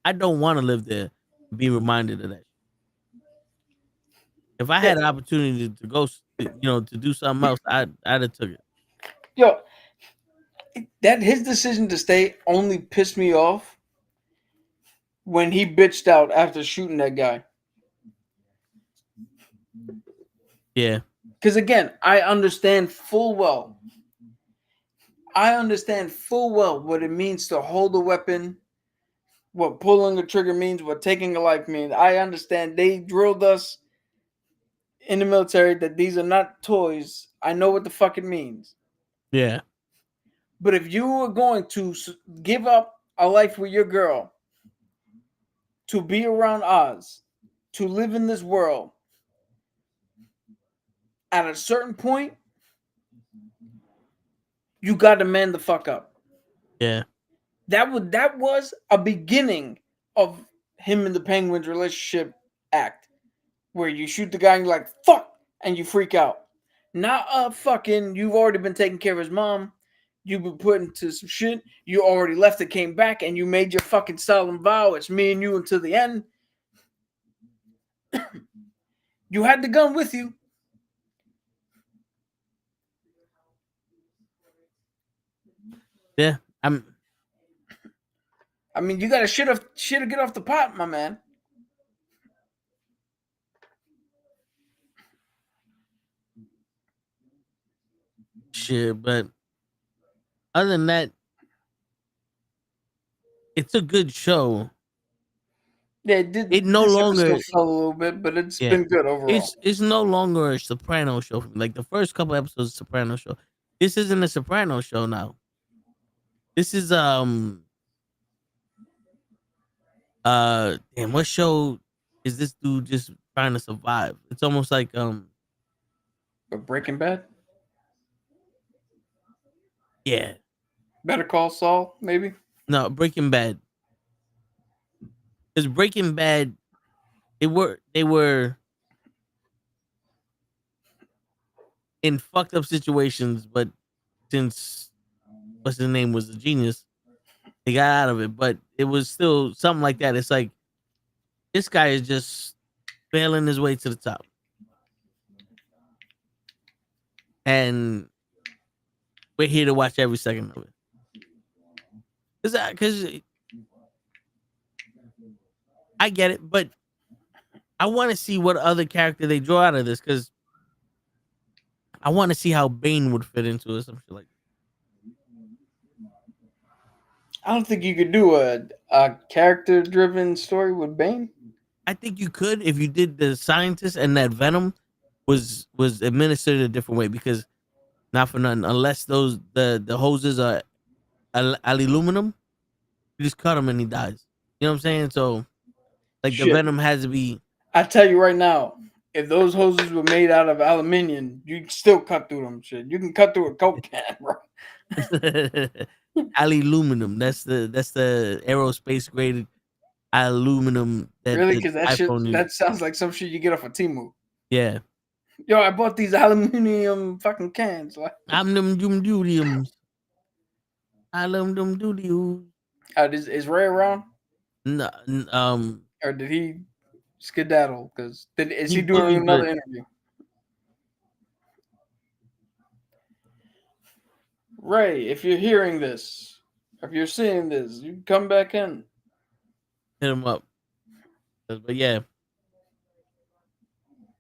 I don't want to live there. Be reminded of that. If I had an opportunity to go, to do something else, I'd have took it. Yo, that his decision to stay only pissed me off when he bitched out after shooting that guy. Yeah. Because again, I understand full well what it means to hold a weapon, what pulling a trigger means, what taking a life means. I understand they drilled us in the military that these are not toys. I know what the fuck it means. Yeah. But if you were going to give up a life with your girl to be around Oz, to live in this world, at a certain point, you got to man the fuck up. Yeah. That was a beginning of him and the Penguin's relationship act, where you shoot the guy and you're like, fuck, and you freak out. Not a fucking, you've already been taking care of his mom, you've been put into some shit, you already left and came back, and you made your fucking solemn vow, it's me and you until the end. You had the gun with you. Yeah, I mean, you gotta shit get off the pot, my man. Shit, but other than that, it's a good show. Yeah, it no longer fell a little bit, but it's been good overall. It's no longer a Soprano show. Like the first couple episodes of Soprano show. This isn't a Soprano show now. This is damn, what show is this dude just trying to survive? It's almost like a Breaking Bad. Yeah. Better Call Saul, maybe. No, Breaking Bad. Because Breaking Bad, they were in fucked up situations, but since what's his name was a genius, they got out of it. But it was still something like that. It's like this guy is just failing his way to the top. And we're here to watch every second of it. Because I get it, but I want to see what other character they draw out of this, because I want to see how Bane would fit into it. Some shit like that. I don't think you could do a character-driven story with Bane. I think you could if you did the scientist and that Venom was administered a different way, because not for nothing, unless those the hoses are aluminum, you just cut him and he dies. You know what I'm saying? So like the Venom has to be. I tell you right now, if those hoses were made out of aluminium, you can still cut through them. Shit, you can cut through a Coke can, bro. Aluminum. That's the aerospace graded aluminum. Really? Because that sounds like some shit you get off of Temu. Yeah. Yo, I bought these aluminum fucking cans. Like, aluminum dudiums. Aluminum dudiums. Is Ray around? No. Or did he skedaddle? Because is he doing another interview? Ray, if you're hearing this, if you're seeing this, you can come back in. Hit him up. But yeah.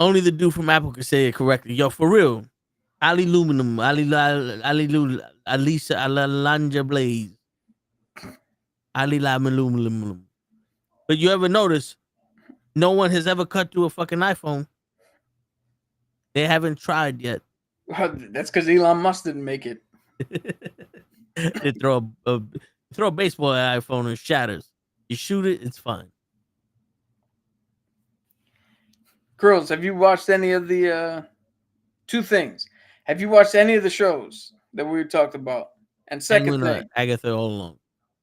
Only the dude from Apple could say it correctly. Yo, for real. Aluminum. Alisa Alanja Blaze. Aluminum. But you ever notice no one has ever cut through a fucking iPhone? They haven't tried yet. That's because Elon Musk didn't make it. They throw a baseball at iPhone and shatters. You shoot it, it's fine. Girls, have you watched any of the two things? Have you watched any of the shows that we talked about? And second thing, Agatha all along.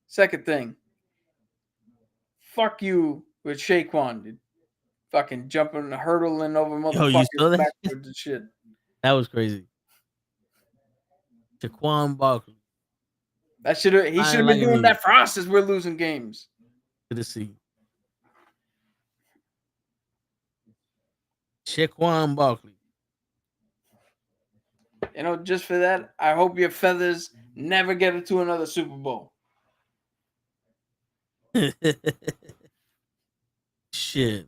Second thing, fuck you with Shaquan, dude. Fucking jumping, hurdling over motherfuckers backwards and shit. That was crazy. Shaquan Barkley. He should have been doing that for us as we're losing games. Good to see. Shaquan Barkley. You know, just for that, I hope your feathers never get into another Super Bowl. Shit.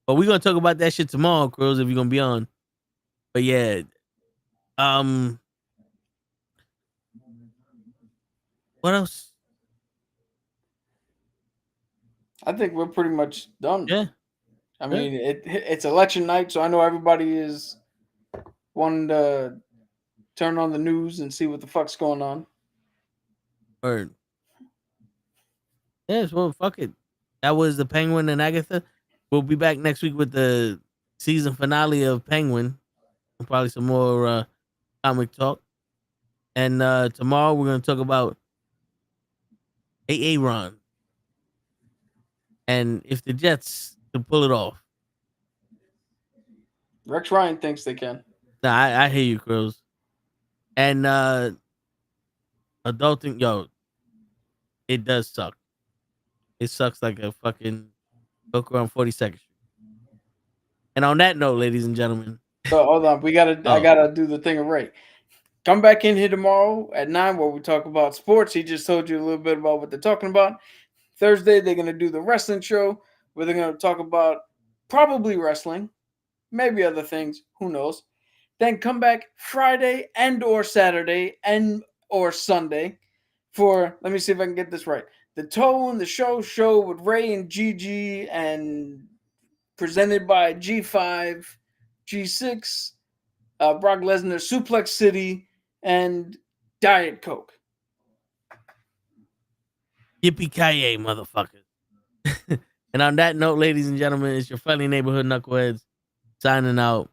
But we're gonna talk about that shit tomorrow, Crows, if you're gonna be on. But yeah. What else? I think we're pretty much done. Yeah. I mean, it's election night, so I know everybody is wanting to turn on the news and see what the fuck's going on. Word. Yes, well, fuck it. That was the Penguin and Agatha. We'll be back next week with the season finale of Penguin. And probably some more comic talk. And tomorrow we're going to talk about Aaron. And if the Jets can pull it off. Rex Ryan thinks they can. Nah, I hear you, Crows. And adulting, yo, it does suck. It sucks like a fucking book around 42nd Street. And on that note, ladies and gentlemen. So hold on, I gotta do the thing of Ray. come back in here tomorrow at 9 where we talk about sports. He just told you a little bit about what they're talking about. Thursday, they're going to do the wrestling show where they're going to talk about probably wrestling, maybe other things. Who knows? Then come back Friday and or Saturday and or Sunday for, let me see if I can get this right, the Toe and the Show with Ray and Gigi and presented by G5, G6, Brock Lesnar, Suplex City, and Diet Coke. Yippee-ki-yay, motherfuckers. And on that note, ladies and gentlemen, it's your friendly neighborhood knuckleheads signing out.